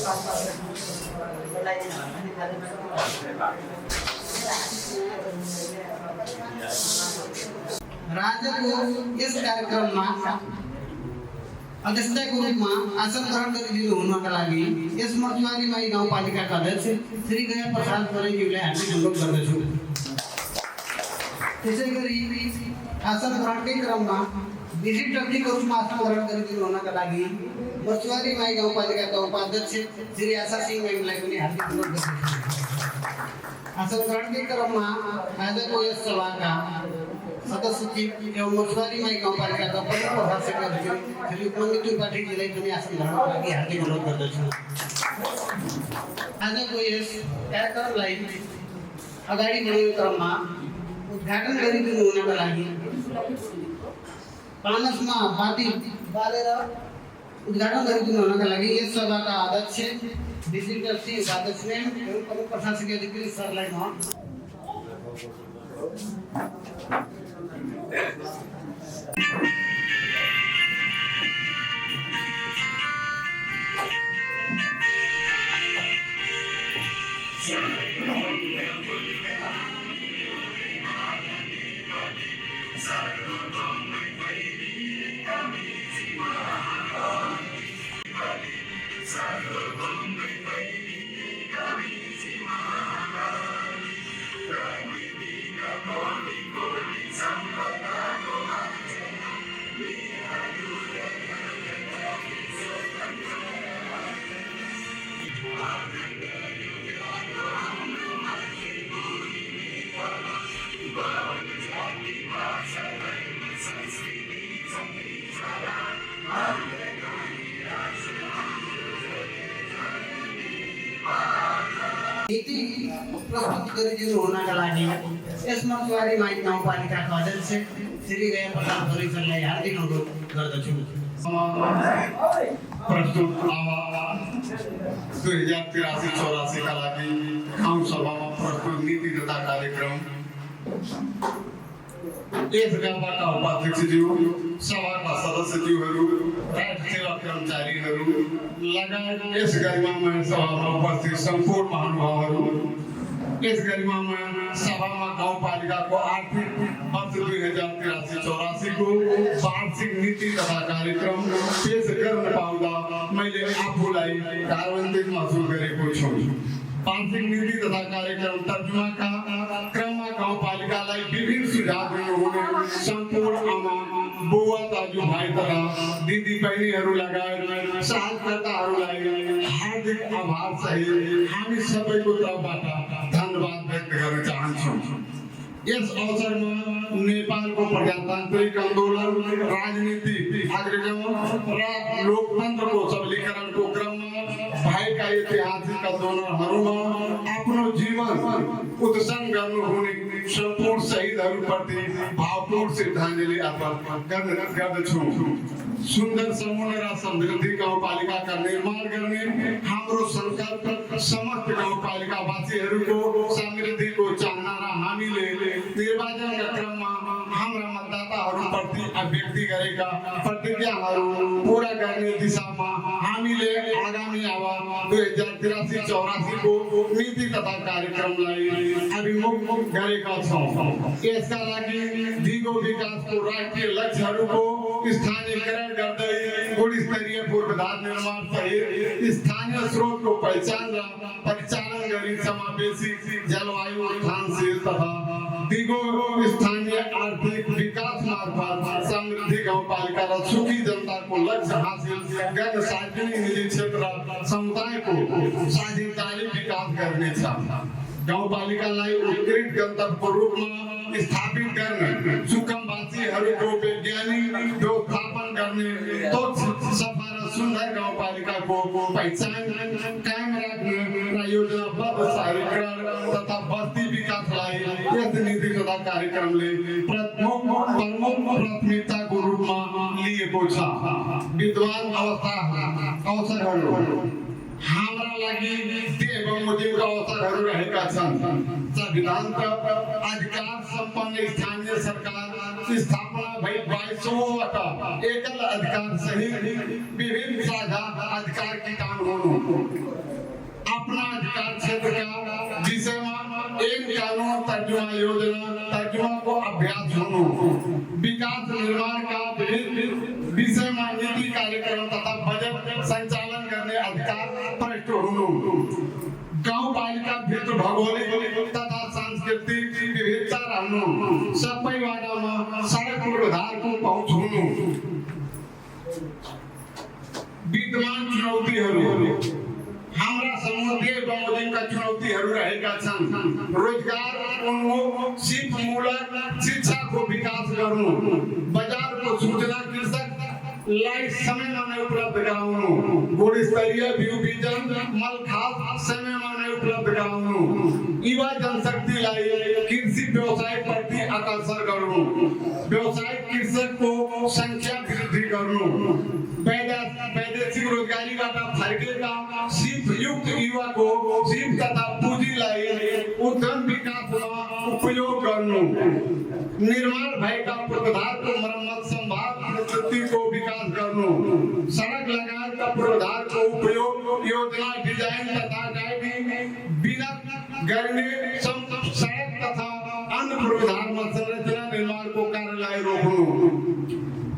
राजाको यस कार्यक्रममा अध्यक्षताको रूपमा आसन ग्रहण गरिदिनु हुनका लागि यस मर्चुवारी माई गाउँपालिकाका अध्यक्ष श्री गया प्रसाद परेज्यूलाई हार्दिक अनुरोध गर्दछु। त्यसैगरी आसन ग्रहणकै क्रममा विशिष्ट अतिथिको रूपमा आसन ग्रहण गरिदिनु हुनका लागि मर्चुवारी माई गाउँपालिकाका उपाध्यक्ष श्री आशा सिंह मैमलाई पनि हार्दिक अनुरोध गर्दछु। आसन ग्रहणकै क्रममा आजको यस सभाका सदस्य एवं मर्चुवारी माई गाउँपालिकाका प्रमुख प्रशासक श्री उपमन्यु त्रिपाठीजीलाई पनि आसन ग्रहणको लागि हार्दिक अनुरोध गर्दछु। आजको यस कार्यक्रमलाई अगाडि बढाउने क्रममा उद्घाटन गरिदिनु हुनका लागि पानसमा बाटी बालेर उद्घाटन गरिदिनु हुनका लागि यस सभाका अध्यक्ष डिजिटल सिंह उपाध्यक्ष एवं प्रमुख प्रशासकीय अधिकारी सरलाई म नीति प्रस्तुत गरिदिनु हुनका लागि यस मर्चुवारी माई गाउँपालिकाका अध्यक्ष श्री गया प्रसाद परिसरलाई हार्दिक अनुरोध गर्दछु। प्रस्तुत आवाज 2083-84 का लागि गाउँ सभामा प्रस्तुत नीति तथा कार्यक्रम यस गाउँबाट उपाध्यक्षज्यू, सभाका सदस्यज्यूहरू, राष्ट्र सेवा कर्मचारीहरू लगायत यस गरिमामय सभामा उपस्थित सम्पूर्ण महानुभावहरू, यस गरिमामय सभामा गाउँपालिकाको आर्थिक वर्ष 2083-84 को वार्षिक नीति तथा कार्यक्रम पेश गर्न पाउँदा मैले आफूलाई गौरवान्वित महसुस गरेको छु। वार्षिक नीति तथा कार्यक्रम तर्जुमाका क्रममा गाउँपालिकालाई विभिन्न सुझाव दिनुहुने सम्पूर्ण आमा बुवा दाजुभाइ तथा दिदी बहिनीहरू लगायत सहकर्ताहरूलाई हार्दिक आभार सहित हामी सबैको तर्फबाट धन्यवाद व्यक्त गर्न चाहन्छु। यस अवसरमा नेपालको प्रजातान्त्रिक आन्दोलन, राजनीति, अग्रगमन र लोकतन्त्रको सबलीकरणको क्रममा भएका ऐतिहासिक आन्दोलनहरूमा आफ्नो जीवन उत्सर्ग गर्नुहुने सम्पूर्ण शहीदहरूप्रति भावपूर्ण श्रद्धाञ्जली अर्पण गर्दछु। सुन्दर, सम्पूर्ण र समृद्ध गाउँपालिकाका निर्माण गर्ने हाम्रो संकल्प समस्त गाउँपालिकावासीहरूको समृद्धिको चाहना र हामीले निर्वाचनका क्रममा हाम्रा मतदाताहरूप्रति अभिव्यक्ति गरेका प्रतिज्ञाहरू पूरा गर्ने दिशामा हामीले आगामी आवाज 2083-84 को नीति तथा कार्यक्रमलाई अभिमुख गरेका छौँ। यसका लागि दिगो विकासको राष्ट्रिय लक्ष्यहरूको स्थानीयकरण गर्दै गुणस्तरीय पूर्वाधार निर्माण सहित स्थानीय स्रोतको पहिचान र परिचालन गरी समावेशी जलवायु उत्थानशील तथा दिगो स्थानीय आर्थिक विकास मार्फत समृद्धि गाउँपालिका र सुखी जनताको लक्ष्य हासिल गर्न सार्वजनिक निजी क्षेत्र र समुदायको साझेदारी विकास गर्नेछ। गाउँपालिकालाई उत्कृष्ट गन्तव्यको रूपमा स्थापित गर्न सुकमवासीहरूको वैज्ञानिक व्यवस्थापन गर्ने सफा र सुन्दर गाउँपालिकाको पहिचान कायम राख्ने र योजनाबद्ध शहरीकरण तथा बस्ती विकासलाई यस नीति तथा कार्यक्रमले प्रमुख प्राथमिकताको रूपमा लिएको छ। विद्वान अवस्था अवसरहरू हाम्रा लागि एवं बमोजिमका अवसरहरू रहेका छन्। संविधानका अधिकार सम्पन्न स्थानीय सरकार स्थापना भई 22वटा एकल अधिकार सहित विभिन्न साझा अधिकार की टांग हुनु, अपना अधिकार क्षेत्र का विषयमा एक कानून तर्जुमा योजना तर्जुमा को अभ्यास हुनु, विकास निर्माण का विभिन्न विषयमा नीति कार्यक्रम तथा बजट संचालन गर्ने अधिकार प्रष्ट हुनु, गाउँपालिका भित्र भौगोलिक तथा सांस्कृतिक विविधता रहनु, सबै वाडामा सडक पूर्वाधारको पहुँच हुनु। विद्यमान चुनौतीहरू हाम्रा समुदाय बमोजिमका चुनौतीहरू रहेका छन्। रोजगार उन्मुख सिपमूलक शिक्षाको विकास गर्नु, बजारको सूचना कृषकलाई समयमा नै उपलब्ध गराउनु, गुणस्तरीय बिउ बिजन मल खाद समयमा नै उपलब्ध गराउनु, युवा जनशक्तिलाई कृषि व्यवसाय प्रति आकर्षण गर्नु, व्यावसायिक कृषकको संख्या वृद्धि गर्नु, वैदेशिक रोजगारीबाट फर्केका सिपयुक्त युवाको सिप तथा पुँजीलाई उद्यम विकासमा उपयोग गर्नु, निर्माण भएका पूर्वाधारको मर्मत सम्भाग प्रस्तुतिको विकास गर्नु, सडक लगायतका पूर्वाधारको उपयोग योजना डिजाइन तथा गाइडिङ बिना गर्ने सडक तथा अन्य पूर्वाधारमा संरचना निर्माणको कार्यलाई रोक्नु,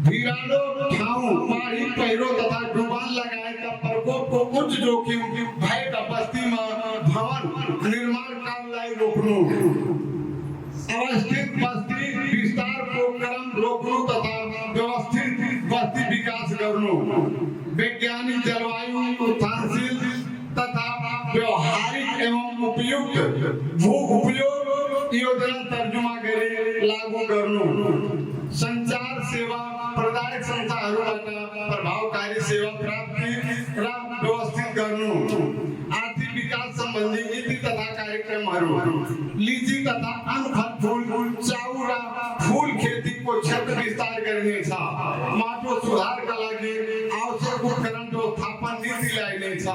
भिरालो ठाउँ बाढी पहिरो तथा डुबान लगायतका प्रकोपको उच्च जोखिम भएका बस्तीमा भवन निर्माण कार्यलाई रोक्नु, अवस्थित बस्ती विस्तारको क्रम रोक्नु तथा व्यवस्थित बस्ती विकास गर्नु, वैज्ञानिक जलवायु उत्थानशील तथा व्यवहारिक एवं उपयुक्त भू उपयोग योजना तर्जुमा गरी लागू गर्नु, संचार सेवा प्रदायक संस्थाहरूबाट प्रभावकारी सेवा प्राप्ति र व्यवस्थित गर्नु, आर्थिक विकास सम्बन्धी नीति तथा कार्यक्रमहरू, लीची तथा अन्य फल चाउ र फूल खेतीको क्षेत्र विस्तार गरिनेछ, माटो सुधारका लागि आवश्यक उपकरण व्यवस्थापन नीति ल्याइनेछ,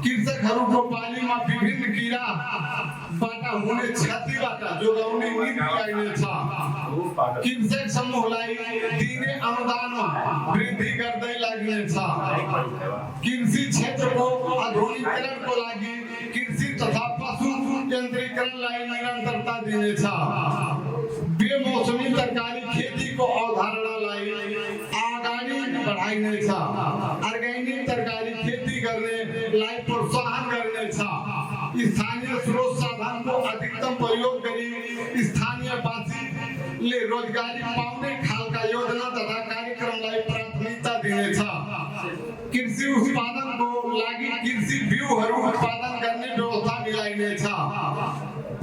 कृषकहरूको बालीमा विभिन्न कीराबाट हुने क्षतिबाट जोगाउने नीति ल्याइनेछ, कृषक समूहलाई दिने अनुदानमा वृद्धि गर्दै लाग्नेछ, कृषि क्षेत्रको आधुनिकीकरणको लागि कृषि तथा पशु यन्त्रीकरणलाई निरन्तरता दिनेछ, बेमौसमी तरकारी खेतीको अवधारणालाई अगाडि बढाइनेछ, अर्ग्यानिक तरकारी खेती गर्नेलाई प्रोत्साहन गर्नेछ, स्थानीय स्रोत साधनको अधिकतम प्रयोग गरी स्थानीयवासीले रोजगारी पाउने खालका योजना तथा कार्यक्रमलाई प्राथमिकता दिनेछ, कृषि उत्पादनको लागि कृषि बिउहरू उत्पादन गर्ने व्यवस्था मिलाइनेछ,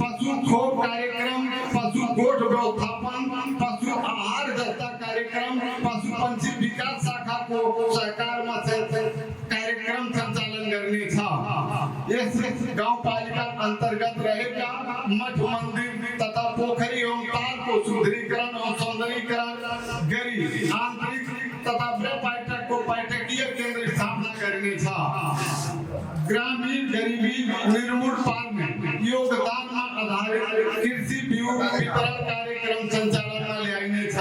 पशु खोप कार्यक्रम, पशु गोठ व्यवस्थापन, पशु आहार जस्ता कार्यक्रम, पशु पंक्षी विकास शाखाको सहकारमा कार्यक्रम सञ्चालन गर्नेछ, यस गाउँपालिका अन्तर्गत रहेका मठ मन्दिर तथा पोखरी एवं तालको सुदृढीकरण एवं सौन्दर्यीकरण गरी आन्तरिक तथा पर्यटकको पर्यटकीय केन्द्र स्थापना गरिनेछ, ग्रामीण गरिबी निर्मूल पार्ने योगदानमा आधारित कृषि बिउ वितरण कार्यक्रम सञ्चालनमा ल्याइनेछ,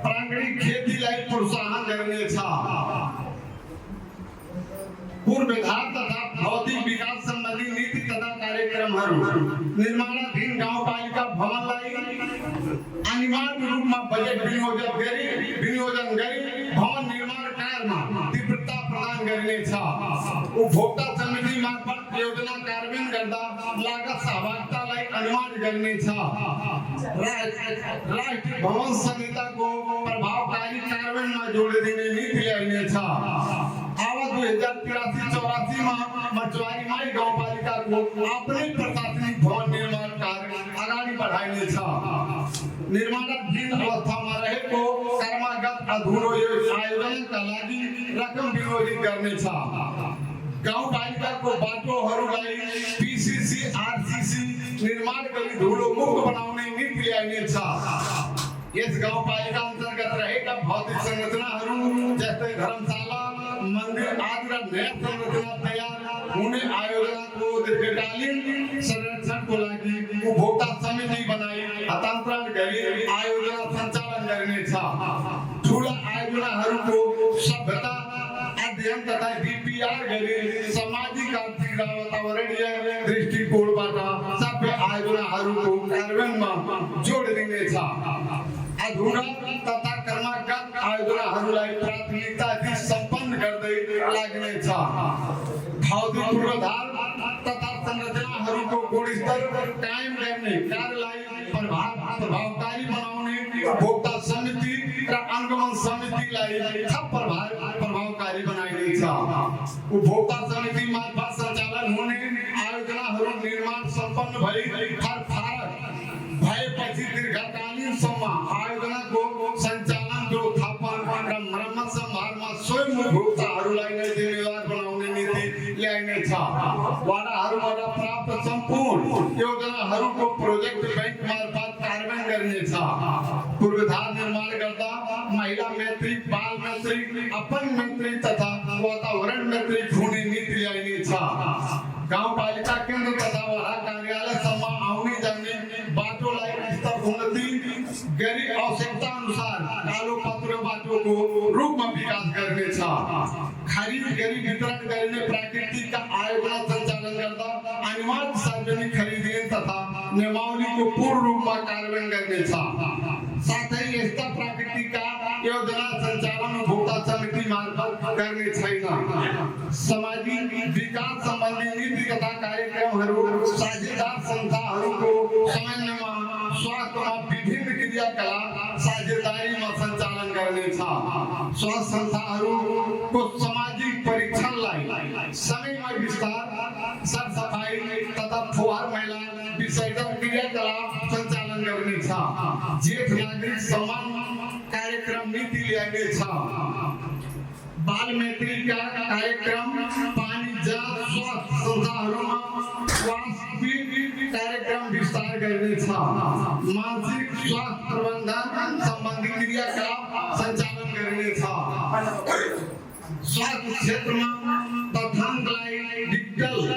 प्राङ्गणिक खेतीलाई प्रोत्साहन गरिनेछ, पूर्वाधार तथा भौतिक विकास सम्बन्धी नीति तथा कार्यक्रमहरू, निर्माणाधीन गाउँपालिका भवनलाई अनिवार्य रूपमा बजेट विनियोजन गरी भवन निर्माण कार्यमा तीव्रता प्रदान गरिनेछ, उपभोक्ता समिति मार्फत योजना कार्यान्वयन गर्दा लागत सहभागितालाई अनिवार्य गरिनेछ, राष्ट्रिय भवन संहिताको प्रभावकारी कार्यान्वयनमा जोडिदिने नीति ल्याइनेछ, आवास 2083-84 मा मचवारी माई गाउँपालिकाको आफ्नै प्रशासनिक भवन निर्माण कार्य अगाडि बढाइनेछ, निर्माणाधीन अवस्थामा रहेको कर्मागत अधुरो आयोजनका लागि रकम विनियोजित गर्नेछ, गाउँपालिकाको बाटोहरूलाई पीसीसी आरसीसी निर्माण गरी धुलो मुक्त बनाउने नीति ल्याइनेछ, यस गाउँपालिका अन्तर्गत रहेका भौतिक संरचनाहरू जस्तै धर्मशाला मंदिर आदि का नया संरचना तैयार होने आयोजना को दीर्घकालीन संरक्षण को लागी उपभोक्ता समिति बनाई हस्तांतरण गरी आयोजना संचालन करने था ठूला आयोजनाहरूको सभ्यता अध्ययन तथा डीपीआर गरी सामाजिक आर्थिक र वातावरणीय दृष्टिकोणबाट सभ्य आयोजनाहरूको कार्यान्वयनमा जोड दिनेछ अधुरा तथा कर्मगत आयोजनाहरूलाई प्राथमिकता दिई सम्पन्न गर्दै लाग्नेछ भौतिक पूर्वाधार तथा संरचनाहरूको गुणस्तर कायम गर्ने कार्यलाई प्रभावकारी बनाउने उपभोक्ता समिति र अनुगमन समितिलाई थप प्रभावकारी बनाइनेछ उपभोक्ता समिति मार्फत सञ्चालन हुने आयोजनाहरू निर्माण सम्पन्न भई फरक भएपछि दीर्घकालीनसम्म आयोजनाको सञ्चालन व्यवस्थापन र मर्मत सम्भारमा स्वयं उपभोक्ताहरूलाई नै जिम्मेवार बनाउने नीति ल्याइनेछ वडाहरूबाट प्राप्त सम्पूर्ण योजनाहरूको प्रोजेक्ट बैंक मार्फत कार्यान्वयन गर्नेछ पूर्वाधार निर्माण गर्दा महिला मैत्री बाल मैत्री अपन मैत्री तथा वातावरण मैत्री हुने नीति ल्याइनेछ गाउँपालिका केन्द्र तथा वडा कार्यालयसम्म आउने जाने बाटोलाई स्तर उन्नति गरी आवश्यकता अनुसार कालो पत्र बाटोको रूपमा विकास गर्नेछ खरिद गरी वितरण गर्ने प्राकृतिक आयोजना सञ्चालन गर्दा अनिवार्य सार्वजनिक खरिद तथा नियमावलीको पूर्ण रूपमा कार्यान्वयन गर्नेछ साथै यस्ता प्राकृतिक योजना सञ्चालन उपभोक्ता समिति मार्फत गर्ने छैन सामाजिक विकास सम्बन्धी नीति तथा कार्यक्रमहरू साझेदार संस्थाहरूको समन्वयमा स्वास्थ्यमा विभिन्न क्रियाकलाप साझेदारीमा सञ्चालन गर्नेछ स्वास्थ्य संस्थाहरूको सामाजिक परीक्षणलाई समयमा विस्तार सरसफाई तथा फोहोर मैला विसर्जन क्रियाकलाप सञ्चालन गर्नेछ ज्येष्ठ नागरिक सम्मान कार्यक्रम नीति ल्याइनेछ बाल मैत्री का कार्यक्रम पानी जल स्वास्थ्य संस्थाहरूमा वास्तविक कार्यक्रम विस्तार गर्नेछ मानसिक स्वास्थ्य प्रबन्धन सम्बन्धी क्रियाकलाप सञ्चालन गर्नेछ स्वास्थ्य क्षेत्रमा तथ्याङ्कलाई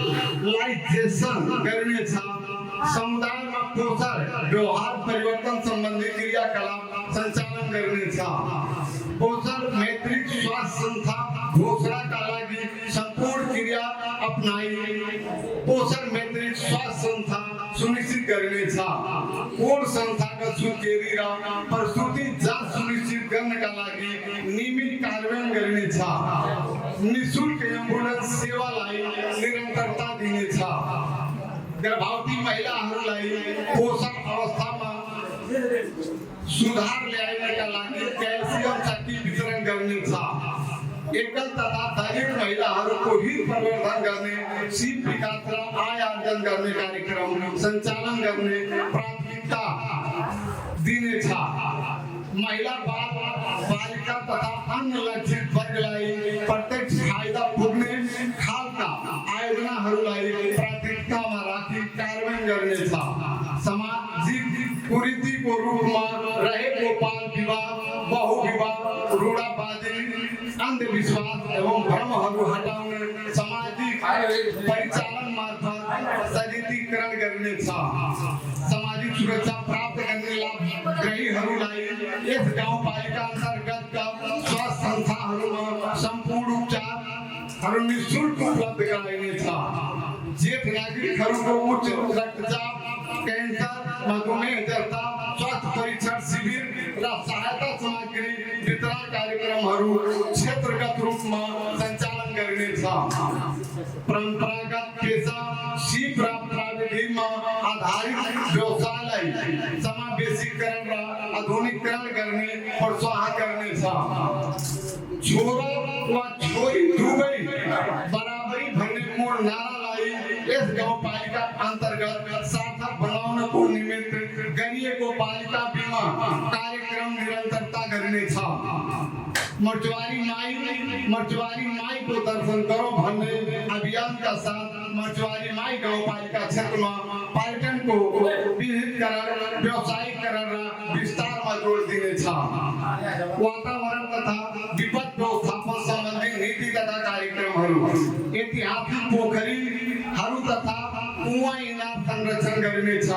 डिजिटलाइजेसन गर्नेछ समुदायमा पोषण व्यवहार परिवर्तन सम्बन्धी क्रियाकलाप सञ्चालन गर्नेछ पोषण मैत्री स्वास्थ्य संस्था घोषणाका लागि सम्पूर्ण क्रिया अपनाई पोषण मैत्री स्वास्थ्य संस्था सुनिश्चित गर्नेछ कोण संस्थागत सुकेरी र प्रस्तुति जाँच सुनिश्चित गर्नका लागि नियमित कार्यान्वयन गर्नेछ निशुल्क एम्बुलेन्स सेवालाई निरन्तरता दिनेछ गर्भवती महिलाहरूलाई पोषण अवस्थामा सुधार ल्याउनका लागि क्याल्सियम शक्ति वितरण गर्नेछ एकल तथा दलित महिलाहरूको हित प्रवर्धन गर्ने सिप विकास र आय आर्जन गर्ने कार्यक्रम सञ्चालन गर्ने प्राथमिकता दिनेछ महिला बालिका तथा अन्य लक्षित वर्गलाई प्रत्यक्ष फाइदा पुग्ने खालका आयोजनाहरूलाई प्राथमिकतामा राखी कार्यान्वयन गर्नेछ सामाजिक कुरीतिको रूपमा रहेको बाल विवाह बहुविवाह रूढावादी अन्धविश्वास एवं भ्रमहरू हटाउने सामाजिक परिचालन मार्फत सशक्तिकरण गर्नेछ सामाजिक सुरक्षा प्राप्त गर्ने लाभग्राहीहरूलाई यस गाउँपालिका अन्तर्गतका स्वास्थ्य संस्थाहरूमा सम्पूर्ण उपचारहरू निःशुल्क उपलब्ध गराइनेछ ज्येष्ठ नागरिकहरूको उच्च रक्तचाप कैंसर मधुमेह जस्ता स्वास्थ्य परीक्षण शिविर र सहायता सामग्री वितरण कार्यक्रमहरू क्षेत्रगत रूपमा सञ्चालन गरिनेछ परम्परागत पेशा सिप र प्राविधिकमा आधारित व्यवसायलाई समावेशीकरण र आधुनिकीकरण गर्ने प्रोत्साहन गर्नेछ छोरा वा छोरी दुवै बराबरी भन्ने मूल नारालाई यस गाउँपालिका अन्तर्गत सार्थक बनाउनको निमित्त गरिएको बालिका बीमा कार्यक्रम निरन्तरता गरिनेछ मर्चुवारी माई को दर्शन करो भन्ने अभियानका साथ मर्चुवारी माई गाउँपालिका क्षेत्रमा पर्यटन को विविधीकरण व्यवसायीकरण र विस्तारमा जोड दिनेछ वातावरण तथा विपद व्यवस्थापन सम्बन्धी नीति तथा विद्यार्थी पोखरी हरू तथा कुवा इनार संरक्षण गर्ने छ।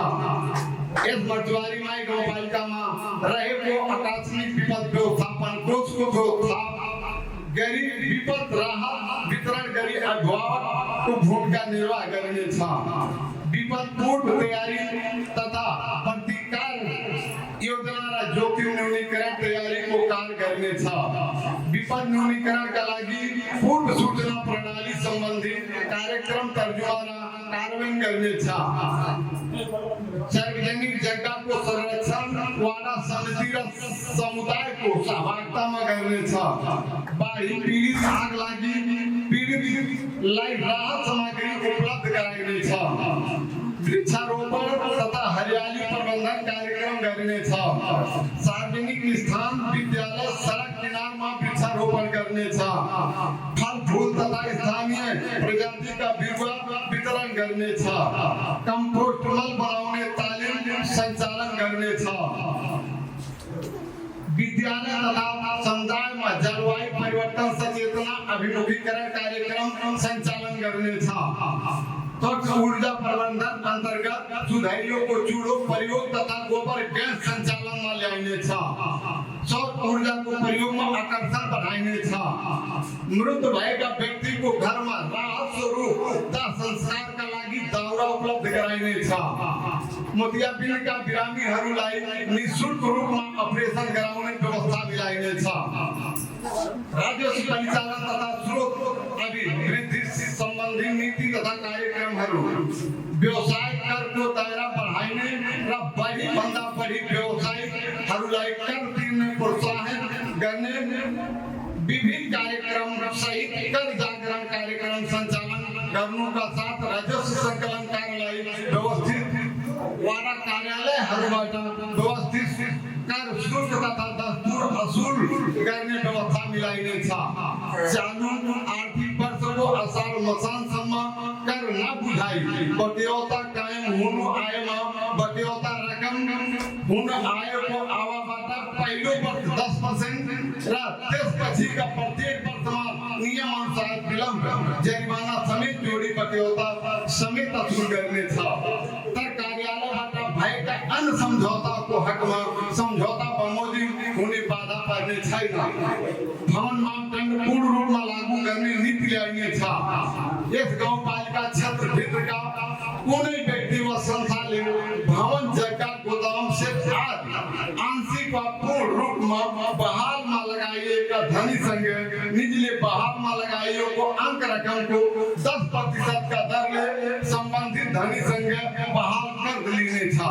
यस मचुवारीमा गाउँपालिकामा रहेको आकस्मिक विपद व्यवस्थापन कोषको व्यवस्थापन गरी विपद राहत वितरण गरी अभिभावकको भूमिका निर्वाह गर्ने छ। विपद पूर्व तयारी तथा प्रतिकार योजना र जोखिम न्यूनीकरण तयारीको कार्य गर्ने छ। विपद न्यूनीकरणका लागि पूर्व सूचना प्रणाली सम्बन्धी कार्यक्रम तर्जुमा र कार्यान्वयन गर्ने छ। सार्वजनिक जग्गाको संरक्षण वाडा समिति र समुदायको सहभागितामा गर्ने छ। बाढी पीडित आग लागि पीडितलाई राहत सामग्री उपलब्ध गराइने छ। वृक्षारोपण तथा हरियाली प्रबन्धन कार्यक्रम गर्ने छ। सार्वजनिक स्थान विद्यालय सडक किनारमा वृक्षारोपण गर्ने छ। फल फूल तथा स्थानीय प्रजातिका बिरुवा वितरण गर्ने छ। कम्पोस्ट मल बनाउने तालिम सञ्चालन गर्ने छ। विद्यालय तथा समुदायमा जलवायु परिवर्तन सचेतना अभिमुखीकरण कार्यक्रम सञ्चालन गर्ने छ। स्वच्छ ऊर्जा प्रबन्धन अन्तर्गत सुधारिएको चुडो प्रयोग तथा गोबर ग्यास सञ्चालनमा ल्याइने छ। सौर ऊर्जाको प्रयोगमा आकर्षण बढाइने छ। मृत भएका व्यक्तिको घरमा राहत स्वरूप दाह संस्कारका लागि दाउरा उपलब्ध गराइने छ। मोतियाबिन्दका बिरामीहरूलाई निःशुल्क रूपमा अपरेसन गराउने व्यवस्था मिलाइने छ। राजस्व परिचालन तथा स्रोत अभिवृद्धि सम्बन्धी नीति तथा कार्यक्रमहरू व्यवसाय करको दायरा बढाइने र बढी भन्दा बढी व्यवसायीहरूलाई कर तिर्ने प्रोत्साहित गर्ने विभिन्न कार्यक्रम सहित कर जागरण कार्यक्रम सञ्चालन गर्नुका साथ राजस्व सङ्कलन कार्यालय व्यवस्थित वाडा कार्यालयहरूबाट व्यवस्थित कर शुल्क तथा दस्तुर असुल गर्ने व्यवस्था मिलाइने छ। चालू आर्थिक वर्षको असार मसानसम्म कर नबुझाइ बट्यौता कायम हुनु आएमा बट्यौता रकम हुन आएको आवबाट पहिलो वर्ष 10% र त्यसपछिका प्रत्येक वर्षमा नियमअनुसार विलम्ब जरिवाना समेत जोडी बट्यौता समेत असुल गर्ने छ। तर कार्यालयबाट भएका अन्य सम्झौताको हकमा सम्झौता बमोजिम हुने बाधा पर्ने छैन। भवन मापदण्ड पूर्ण रूपमा लागू गर्ने नीति ल्याइने छ। यस गाउँपालिका क्षेत्रभित्रका कुनै व्यक्ति वा संस्थाले भवन जग्गा गोदाम सेट आदि आंशिक वा पूर्ण रूपमा बहालमा लगाइएका धनीसँग निजले बहालमा लगाइएको अंक रकमको 10% का दरले सम्बन्धित धनीसँग बहाल कर लिने छ।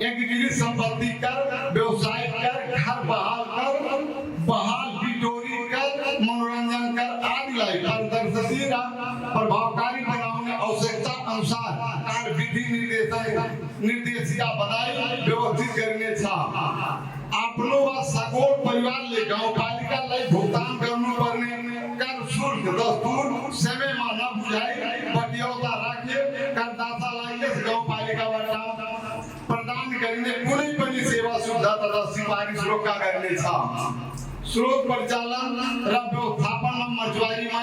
एकीकृत सम्पत्ति कर, व्यवसाय कर, घर बहाल कर, बहाल बिटोरी कर, मनोरञ्जन कर आदिलाई पारदर्शी र प्रभावकारी बनाउने आवश्यकता अनुसार कार्यविधि निर्देशिका बनाई व्यवस्थित गरिने छ। आफ्नो वा सगोट परिवारले गाउँपालिकालाई भुक्तान गर्नुपर्ने कर शुल्क दस्तुर समयमा नबुझाइ बट्यौता राखे करदातालाई यस गाउँपालिकाबाट प्रदान गरिने कुनै पनि सेवा सुविधा तथा सिफारिस रोका गर्ने छ। स्रोत परिचालन र व्यवस्थापनमा मचुवारीमा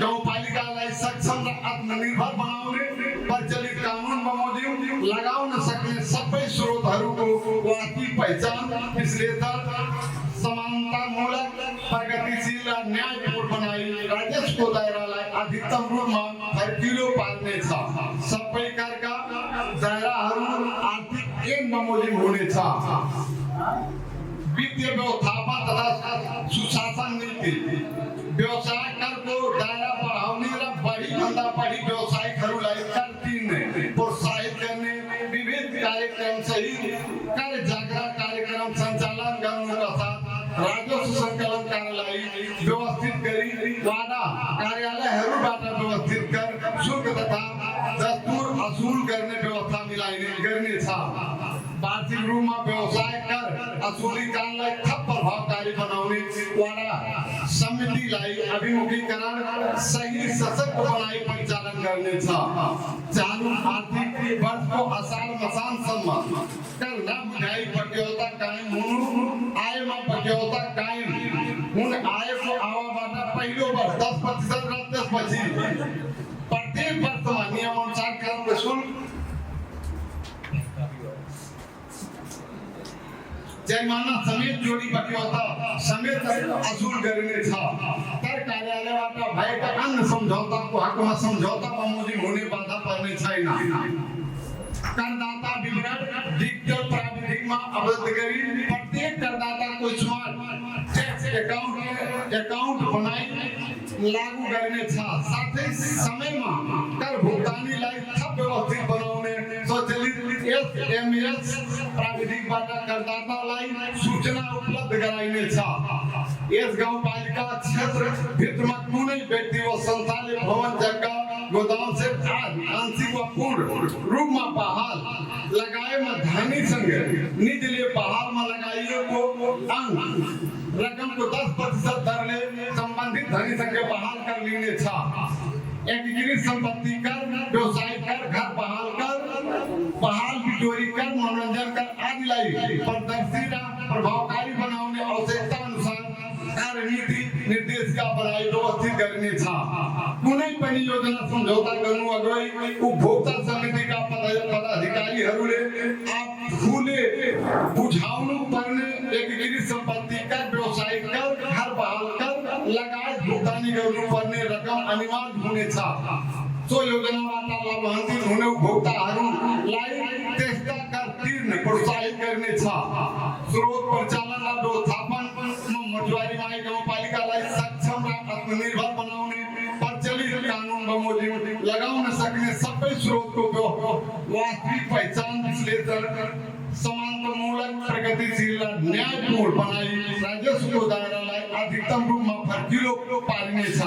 गाउँपालिकालाई सक्षम र आत्मनिर्भर बनाउने प्रचलित कानुन बमोजिम लगाउन सक्ने सबै स्रोतहरूको वास्तविक पहिचान विश्लेषण समानतामूलक प्रगतिशील र न्यायपूर्ण बनाई राजस्वको दायरालाई अधिकतम रूपमा फर्किलो पार्ने छ। सबै करका दायराहरू आर्थिक ऐन बमोजिम हुनेछ। वित्तीय व्यवस्थापन तथा सुशासन नीति व्यवसाय करको दायरा बढाउने र बढी भन्दा बढी व्यवसायिकहरूलाई कर तिर्ने प्रोत्साहित गर्ने विविध कार्यक्रम सहित कर जागरण कार्यक्रम सञ्चालन गर्नुका साथ राजस्व सङ्कलन कार्यालय व्यवस्थित गरी वाडा कार्यालयहरूबाट व्यवस्थित कर शुल्क तथा दस्तुर असुल गर्ने व्यवस्था मिलाइने गर्ने छ। वार्षिक रूपमा व्यवसाय कर असुलीकरणलाई थप प्रभावकारी बनाउने वाडा समितिलाई अभिमुखीकरण सही सशक्त बनाई परिचालन गर्ने छ। चालू आर्थिक वर्षको असार मसानसम्म कर नबुझाइ बट्यौता कायम हुनु आएमा बट्यौता कायम हुन आएको आवबाट पहिलो वर्ष 10% र वर्षापछि प्रत्येक वर्षमा नियमअनुसार कर शुल्क जरिमाना समेत जोडी बक्यौता समेत असुल गरिनेछ। तर कार्यालयबाट भएका अन्य सम्झौताको हकमा सम्झौता बमोजिम हुने बाधा पर्ने छैन। करदाता विवरण डिजिटल प्राविधिकमा अवरुद्ध गरी प्रत्येक करदाताको स्मार्ट टैक्स अकाउन्ट बनाई लागू गरिनेछ। साथै समयमा कर भुक्तानीलाई थप व्यवस्थित बनाउने स्वचालित एसएमएस प्राविधिकबाट करदातालाई सूचना उपलब्ध गराइनेछ। यस गाउँपालिका क्षेत्र भित्रमा कुनै व्यक्ति वा संस्थाले भवन जग्गा गोदाम से आंशिक वा पूर्ण रूपमा बहाल लगाएमा धनीसँग निजले बहालमा लगाइएको रकमको 10% दरले सम्बन्धित धनीसँग बहाल कर लिनेछ। एकीकृत संपत्ति कर, व्यवसायिक कर, घर बहाल कर, बहाल बिटोरी कर, मनोरंजन कर आदिलाई पारदर्शी र प्रभावकारी बनाउने आवश्यकता अनुसार कार्यनीति निर्देशिका बनाई व्यवस्थित गरिनेछ। कुनै पनि योजना सम्झौता गर्नु अगाडि उपभोक्ता समितिका पदाधिकारीहरूले आफूले बुझाउनु पर्ने एकीकृत संपत्ति कर, व्यवसायिक कर, घर बहाल कर लगायत भुक्तानी गर्नु पर्ने रकम अनिवार्य हुनेछ। सो योजनाबाट लाभान्वित हुने उपभोक्ताहरूलाई त्यस्ता कर तिर्न प्रोत्साहित गर्नेछ। स्रोत परिचालन र व्यवस्थापनमा मछुवारी माई गाउँपालिकालाई सक्षम र आत्मनिर्भर बनाउने प्रचलित कानुन बमोजिम लगाउन सक्ने सबै स्रोतको वास्तविक पहिचान विश्लेषण समान्तरमूलक प्रगतिशील र न्यायपूर्ण बनाई राजस्वको दायरालाई अधिकतम रूपमा फर्किलो पारिनेछ।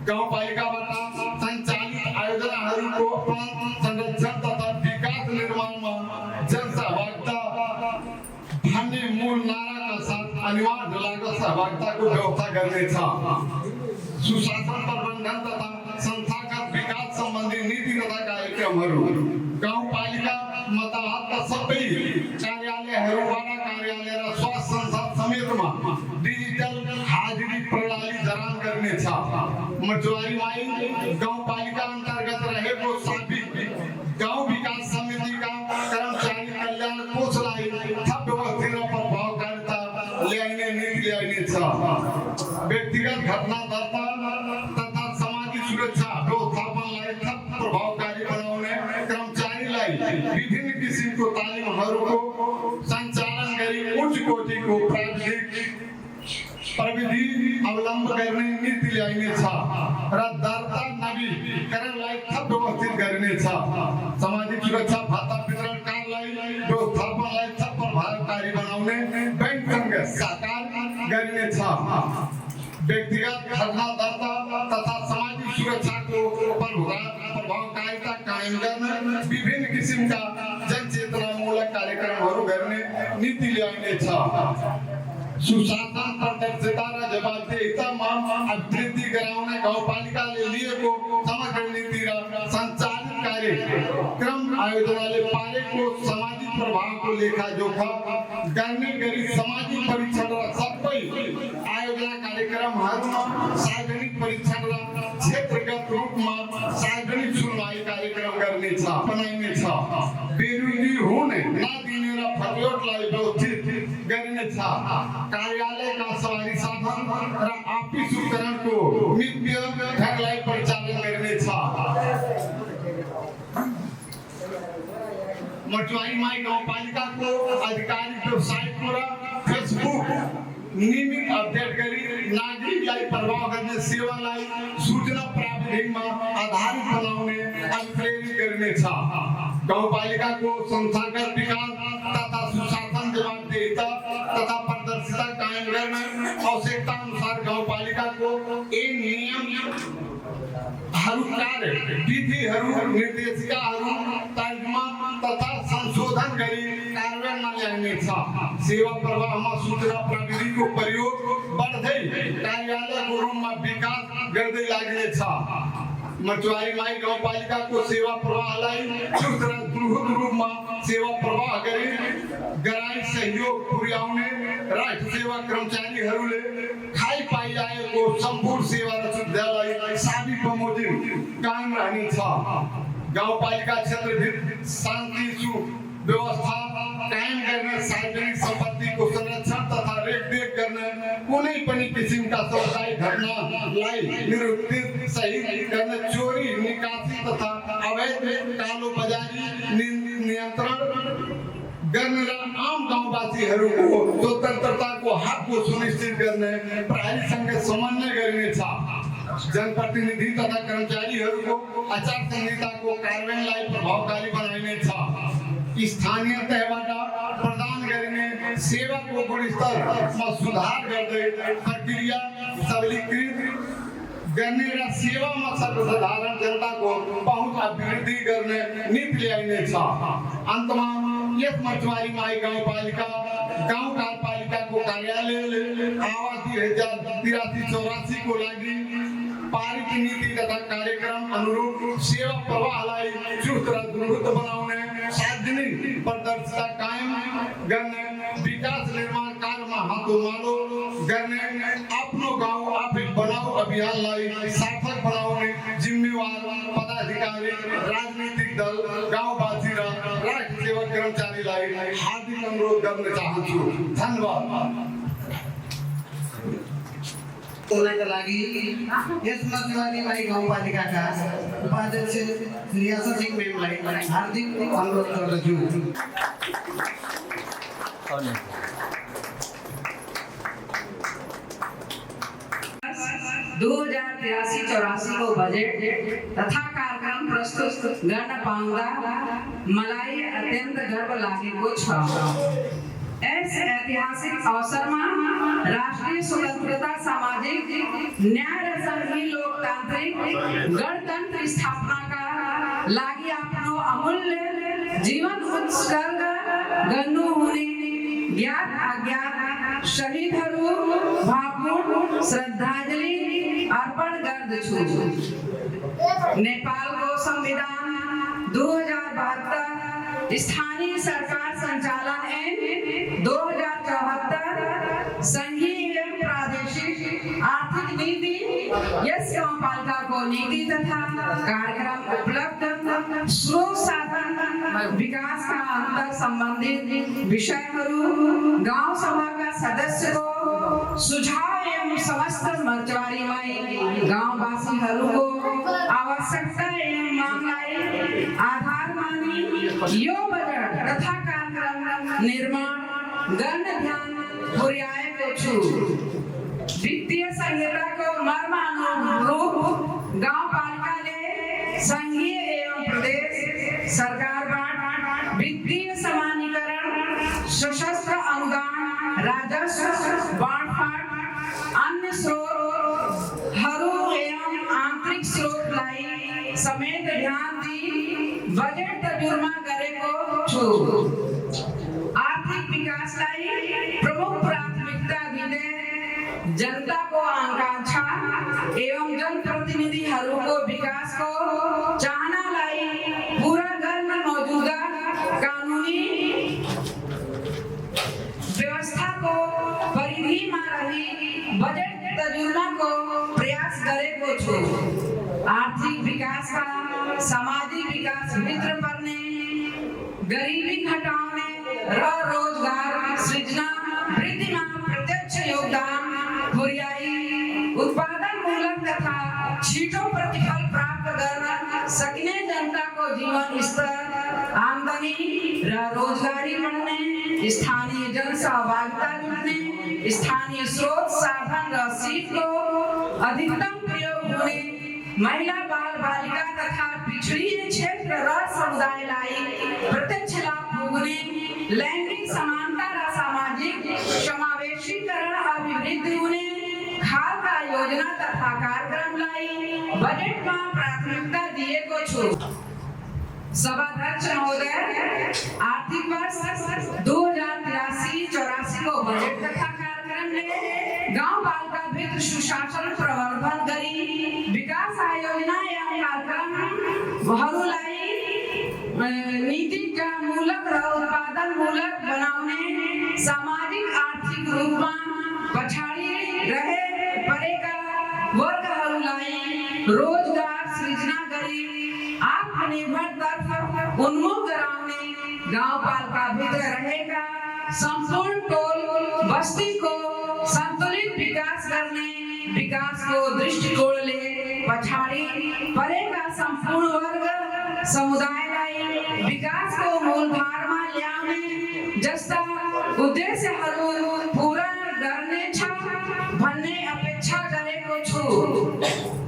गाउँपालिकाबाट सञ्चालित आयोजनाहरूको संरक्षण तथा विकास निर्माणमा जनसहभागिता भन्ने मूल नाराका साथ अनिवार्य लागत सहभागिताको व्यवस्था गर्नेछ। सुशासन प्रबन्धन तथा संस्थागत विकास सम्बन्धी नीति तथा कार्यक्रमहरू गाउँपालिका मतहतका सबै कार्यालयहरूबाट कार्यालय र स्वास्थ्य संस्था समेतमा डिजिटल हाजिरी प्रणाली जडान गर्नेछ। मछुवारी माई गाउँपालिका अन्तर्गत रहेको सबै गाउँ विकास समितिका कर्मचारी कल्याण कोषलाई थप व्यवस्थित र प्रभावकारिता ल्याइने नीति ल्याइनेछ। व्यक्तिगत घटना दर्ता तथा सामाजिक सुरक्षा व्यवस्थापनलाई थप प्रभावकारी बनाउने कर्मचारीलाई विभिन्न किसिमको तालिमहरूको सञ्चालन गरी उच्च कोटिको प्रविधि अवलम्ब गर्ने नीति ल्याइनेछ र दर्ता नवीकरणलाई थप व्यवस्थित गरिनेछ। सामाजिक सुरक्षा भत्ता वितरण कार्यलाई व्यवस्थापनलाई थप प्रभावकारी बनाउने बैंकसँग साकार गरिनेछ। व्यक्तिगत घटना दर्ता तथा सामाजिक सुरक्षाको प्रभावकारिता कायम गर्न विभिन्न किसिमका जनचेतनामूलक कार्यक्रमहरू गर्ने नीति ल्याइनेछ। सुशासन पारदर्शिता र जवाबदेहितामा अभिवृद्धि गराउने गाउँपालिकाले लिएको समग्र नीति र सञ्चालित कार्यक्रम आयोजनाले पारेको सामाजिक प्रभावको लेखाजोखा गर्ने गरी सामाजिक परीक्षण र सबै आयोजना कार्यक्रमहरूमा सार्वजनिक परीक्षण र क्षेत्रगत रूपमा सार्वजनिक सुनवाई कार्यक्रम गर्नेछ बनाइनेछ। बेरोजगारी हुने नदिने र फरियादलाई व्यवस्थित गरिनेछ। कार्यालयका सवारी साधन र अफिस उपकरणको मित्य ढङ्गलाई परिचालन गरिनेछ। मछुवारी माई गाउँपालिकाको आधिकारिक वेबसाइटको र फेसबुक नियमित अपडेट गरी नागरिकलाई प्रभाव गर्ने सेवालाई सूचना प्राविधिकमा आधारित बनाउने प्रेरित गरिनेछ। गाउँपालिकाको संस्थागत विकास तथा सुशासन जवाबदेहिता तथा पारदर्शिता कायम गर्न आवश्यकता अनुसार गाउँपालिकाको नियम कार्य विधिहरू निर्देशिकाहरू तर्जुमा तथा संशोधन गरी कार्यान्वयनमा ल्याइनेछ। सेवा प्रवाहमा सूचना प्रविधिको प्रयोग बढ्दै कार्यालयको रूपमा विकास गर्दै लाग्नेछ। मचुआरी माई गांव पालिका को सेवा प्रवाह लाई दूसरा द्रुत रूप में सेवा प्रवाह करी गराई सहयोग पुर्याउने राष्ट्र सेवा कर्मचारी हरूले खाइ पाइ आएको सम्पूर्ण सेवा र सुविधालाई साबी बमोजिम कायम रहने छ। गाउँपालिका क्षेत्रभित्र शान्ति सुव्यवस्था कायम गर्न सार्वजनिक सम्पत्तिको संरक्षण तथा रेखदेख गर्न कुनै पनि किसिमका सामुदायिक घटनालाई निरुपित सहित गर्न चोरी निकासी तथा अवैध कालो बजारी नियन्त्रण गर्न र आम गाउँवासीहरूको स्वतन्त्रताको हकको सुनिश्चित गर्ने प्रहरीसँग समन्वय गरिनेछ। जनप्रतिनिधि तथा कर्मचारीहरूको आचार संहिताको कार्यान्वयनलाई प्रभावकारी बनाइनेछ। स्थानीय तहबाट प्रदान गरिने सेवाको गुणस्तरमा सुधार गर्दै प्रक्रिया सबलीकृत गर्ने र सेवामा सर्वसाधारण जनताको पहुँच अभिवृद्धि गर्ने नीति ल्याइनेछ। अन्तमा यस मचुआरी माई गाउँपालिका गाउँ कार्यपालिकाको कार्यालयले आवास 2083-84 को लागि पारित नीति तथा कार्यक्रम अनुरूप सेवा प्रवाहलाई चुस्त र द्रुत बनाउने सार्वजनिक पारदर्शिता कायम गर्ने विकास निर्माण कार्यमा हातोमालो गर्ने आफ्नो गाउँ आफै बनाऊ अभियानलाई सार्थक बनाउने जिम्मेवार पदाधिकारी राजनीतिक दल गाउँवासी र राष्ट्र सेवा कर्मचारीलाई हार्दिक अनुरोध गर्न चाहन्छु। धन्यवाद। उनका लागि यस मचुआरी माई गाउँपालिकाका उपाध्यक्ष श्री आशा सिंह मेमलाई हार्दिक अनुरोध गर्दछु। 2083-84 को बजट तथा कार्यक्रम प्रस्तुत गर्न पाउँदा मलाई अत्यन्त गर्व लागेको छ। यस ऐतिहासिक अवसरमा राष्ट्रिय स्वतन्त्रता, सामाजिक न्याय र संघीय लोकतान्त्रिक गणतन्त्र स्थापनाका लागि आफ्नो अमूल्य जीवन उत्सर्ग गर्नुहुने ज्ञात अज्ञात शहीदहरू भावपूर्ण श्रद्धाञ्जली अर्पण गर्दछु। नेपालको संविधान 2072 स्थानीय सरकार संचालन ऐन 2074 संघीय एवं प्रादेशिक आर्थिक नीति यस गाउँपालिकाको नीति तथा कार्यक्रम उपलब्ध स्रोत साधन विकास का अंतर संबंधित विषयहरू गाउँ सभाका सदस्यको सुझाव एवं समस्त मचुआरी माई गाउँवासीहरूको आवश्यकता एवं मागलाई आधार मानी यो बजट तथा कार्यक्रम निर्माण गर्न ध्यान पुर्याएको छु। वित्तीय संहिताको मर्मानुरूप गाउँपालिकाले संघीय एवं प्रदेश सरकारबाट वित्तीय समानीकरण, सशस्त्र अनुदान, राजस्व बाँडफाँड, अन्य स्रोतहरू एवं आन्तरिक स्रोतलाई समेत ध्यान दिई बजेट तर्जुमा गरेको छु। आर्थिक विकासलाई प्रमुख प्राथमिकता दिँदै जनताको आकांक्षा एवं जनप्रतिनिधिहरूको विकासको चाहनालाई पूरा गर्न मौजूदा कानुनी व्यवस्थाको परिधिमा रही बजेट तर्जुमाको प्रयास गरेको छु। आर्थिक विकासका सामाजिक विकास भित्र पर्ने गरीबी घटाउने र रोजगार सृजना वृद्धिमा प्रत्यक्ष योगदान पुर्याई उत्पादनमूलक तथा छिटो प्रतिफल प्राप्त गर्न सकिने जनताको जीवन स्तर, आमदनी र रोजगारी बढ्ने, स्थानीय जनसहभागिता जुट्ने, स्थानीय स्रोत साधन र सीटको अधिकतम प्रयोग हुने, महिला बाल बालिका तथा पिछडिए क्षेत्र र समुदायलाई प्रत्यक्ष लाभ पुग्ने, लैंगिक समानता र सामाजिक समावेशीकरण अभिवृद्धि हुने खालका योजना तथा कार्यक्रमलाई बजेटमा प्राथमिकता दिएको छु। सभाध्यक्ष महोदय, आर्थिक वर्ष 2083-84 को बजेट तथा कार्यक्रमले गाउँपालिका भित्र सुशासन प्रवर्धन गरी विकास योजना एवं कार्यक्रम हरूलाई नीतिका मूलक र उत्पादन मूलक बनाउने सामाजिक आर्थिक रूपमा पछाडि परेका वर्गहरूलाई रोजगार सृजना गरी आत्मनिर्भरतर्फ उन्मुख गराउने गाउँपालिकाभित्र रहेका सम्पूर्ण टोल बस्तीको सन्तुलित विकास गर्ने विकासको दृष्टिकोणले पछाडि परेका सम्पूर्ण वर्ग समुदायलाई विकासको मूलधारमा ल्याउने जस्ता उद्देश्यहरू पूरा गर्नेछ भन्ने अपेक्षा गरेको छु।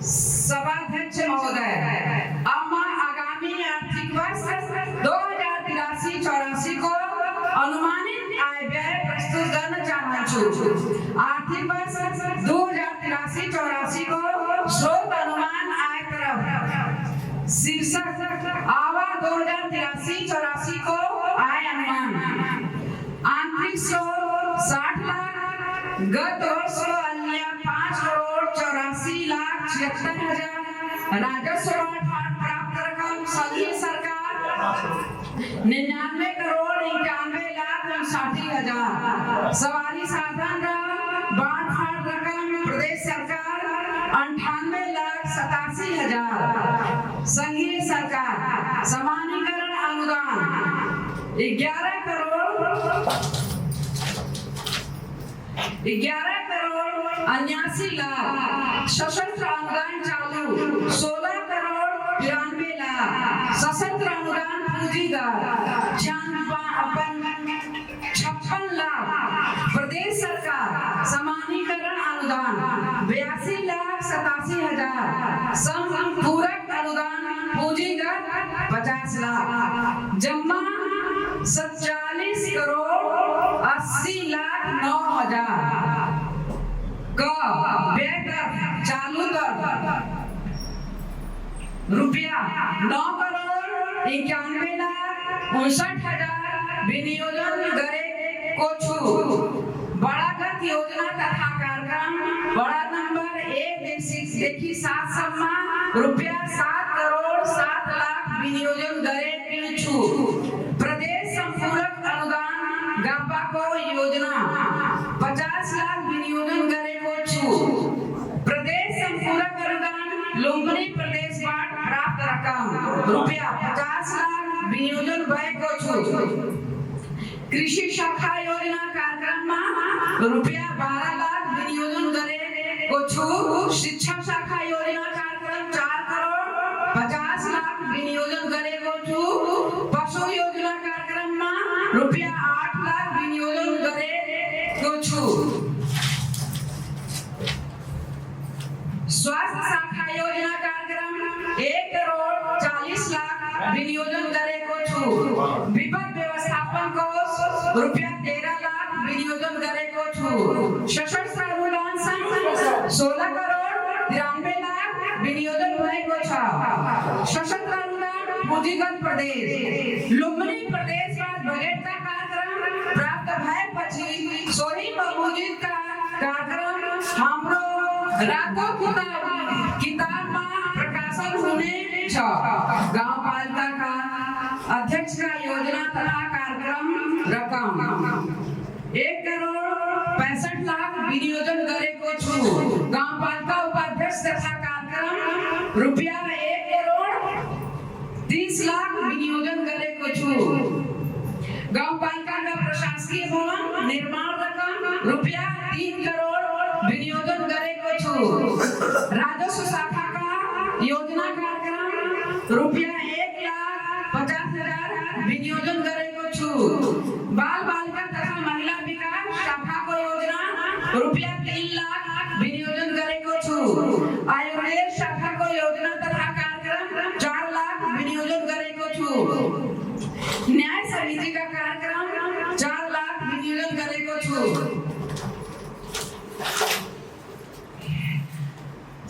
सभाध्यक्ष महोदय, अब म आगामी आर्थिक वर्ष 2083-84 को अनुमानित आय व्यय प्रस्तुत गर्न चाहन्छु। आर्थिक वर्ष 2083-84 को स्रोत अनुमान आय तरफ शीर्षक आवा 2083-84 को आय अनुमान आंतरिक स्रोत 60 लाख, गत वर्ष अन्य 5,84,76,000, राजस्व प्राप्त रकम संघीय सरकार 99,91,59,60,000, सवारी साधन बांड फाड़ रकम प्रदेश सरकार 98,87,000, संघीय सरकार समानीकरण अनुदान 11,79,00,000, सशस्त्र अनुदान चालू 16,93,00,000, सशस्त्र अनुदान पूंजीगत 56 लाख, प्रदेश सरकार समानीकरण अनुदान 82,87,000, पूरक अनुदान पूंजीगत 50 लाख, जमा 47,80,09,000 का व्यय चालू कर रुपया 9,91,59,000 विनियोजन करे को छु। बड़ागत योजना तथा कार्यक्रम बड़ा नंबर 1 देखी 7 सम्मा रुपया 7,07,00,000 विनियोजन करे के छु। प्रदेश संपूरक अनुदान गापा को योजना 50 लाख विनियोजन करे को छु। प्रदेश संपूरक अनुदान लुम्बिनी प्रदेश बाट प्राप्त रकम रुपया 50 लाख विनियोजन भय को छु। कृषि शाखा योजना कार्यक्रम में रुपया 12 लाख विनियोजन करे को छु। शिक्षा शाखा योजना कार्यक्रम 4,50,00,000 विनियोजन करे को छु। पशु योजना कार्यक्रम में रुपया 8 लाख विनियोजन करे को छु। स्वास्थ्य शाखा योजना कार्यक्रम 1,40,00,000 विनियोजन करे को छु। विपद व्यवस्थापन कोष रुपया 13 लाख विनियोजन करे को छु। सशस्त्र अनुदान संघ 16,93,00,000 विनियोजन भय को छ। सशस्त्र अनुदान पूंजीगत प्रदेश लुम्बिनी प्रदेश बजट का कार्यक्रम प्राप्त भय पछि सोही पूंजीगत का कार्यक्रम हमरो रातो किताब में प्रकाशन होने छ। गांव पालिका का अध्यक्ष का योजना तथा कार्यक्रम रकम 1,65,00,000 विनियोजन करे को छु। गांव पालिका उपाध्यक्ष तथा कार्यक्रम रुपया 1,30,00,000 विनियोजन करे को छु। गांव पालिका का प्रशासकीय भवन निर्माण रकम रुपया 3 करोड़ विनियोजन करे को छु। राजस्व शाखा का योजना कार्यक्रम रुपया 1,50,000 विनियोजन करे को छु। बाल बालिका तथा महिला विकास शाखा को योजना रुपया 3 लाख विनियोजन करे को छु। आयुर्वेद शाखा को योजना तथा कार्यक्रम 4 लाख विनियोजन करे को छु। न्याय समिति का कार्यक्रम 4 लाख विनियोजन करे को छु।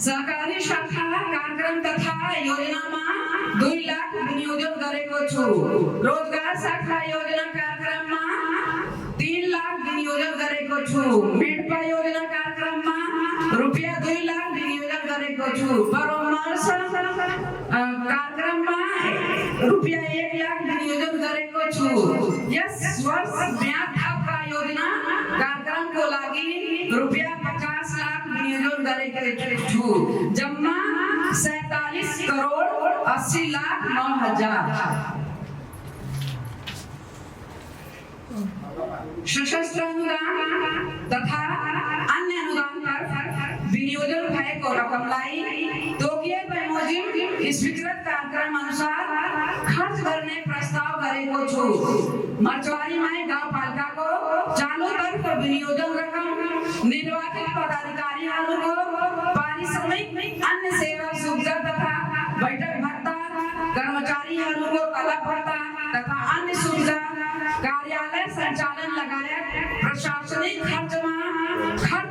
सहकारी शाखा कार्यक्रम तथा योजना में 2 लाख विनियोजन करे को छु। रोजगार शाखा योजना कार्यक्रम में 3 लाख विनियोजन करे को छु। मेडपा योजना कार्यक्रम में रुपया 2 लाख विनियोजन करे को छु। रुपया 1 लाख विनियोजन करे को छु। यस वर्ष ब्याज ठप्पा योजना कार्यक्रम को लागी रुपया 50 लाख विनियोजन करे के छु। जम्मा 47 करोड़ 80 लाख 9 हजार। सशस्त्र अनुदान तथा अन्य अनुदान पर विनियोजन भय को रकम लाई तोकिए पैमोजिम स्वीकृत कार्यक्रम अनुसार खर्च करने प्रस्ताव करे को छु। मरचवारी माई गांव पालिका को चालू तर्फ विनियोजन रकम निर्वाचित पदाधिकारी को पारिश्रमिक अन्य सेवा सुविधा तथा बैठक भत्ता कर्मचारी को तलब भत्ता तथा अन्य सुविधा कार्यालय संचालन लगाए प्रशासनिक खर्च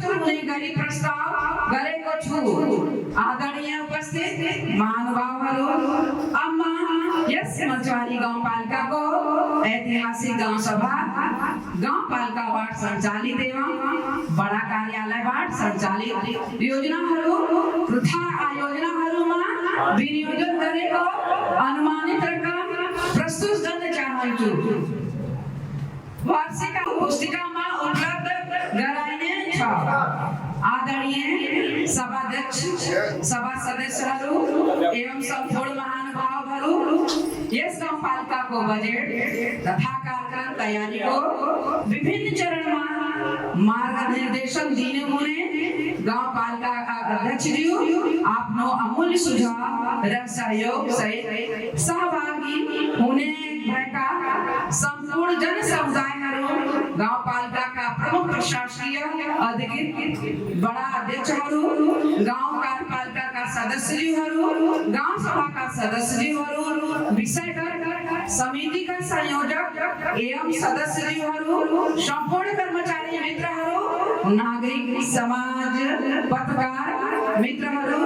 होने गरी प्रस्ताव गरे को छु। आदरणीय उपस्थित महानुभावहरू अम्मा यस मरचवारी गांव पालिका को ऐतिहासिक गांव सभा गांव पालिका वार्ड संचालित एवं बड़ा कार्यालय वार्ड संचालित योजनाहरू तथा आयोजनाहरूमा विनियोजन गरेको अनुमानित रकम प्रस्तुत गर्न चाहन्छु। वार्षिक पुस्तिकामा उपलब्ध गराइने छ। आदरणीय सभाध्यक्ष सभा सदस्यहरू एवं सम्पूर्ण महानुभावहरू यस गाउँपालिकाको बजेट तथा कार्यक्रम तयारी को विभिन्न चरणमा मार्गनिर्देशन दिने हुने गाउँपालिका अध्यक्षज्यू आफ्नो अमूल्य सुझाव र सहयोग सहित सहभागी हुने भएका सम्पूर्ण जन समुदायहरू गाउँपालिकाका प्रमुख प्रशासकीय अधिकृत बडा अध्यक्षहरू गाउँ कार्यपालिकाका सदस्यज्यूहरू गाउँ सभाका सदस्यज्यूहरू विषयगत समितिका संयोजक एवं सदस्यज्यूहरू सम्पूर्ण कर्मचारी मित्रहरू नागरिक समाज पत्रकार मित्रहरू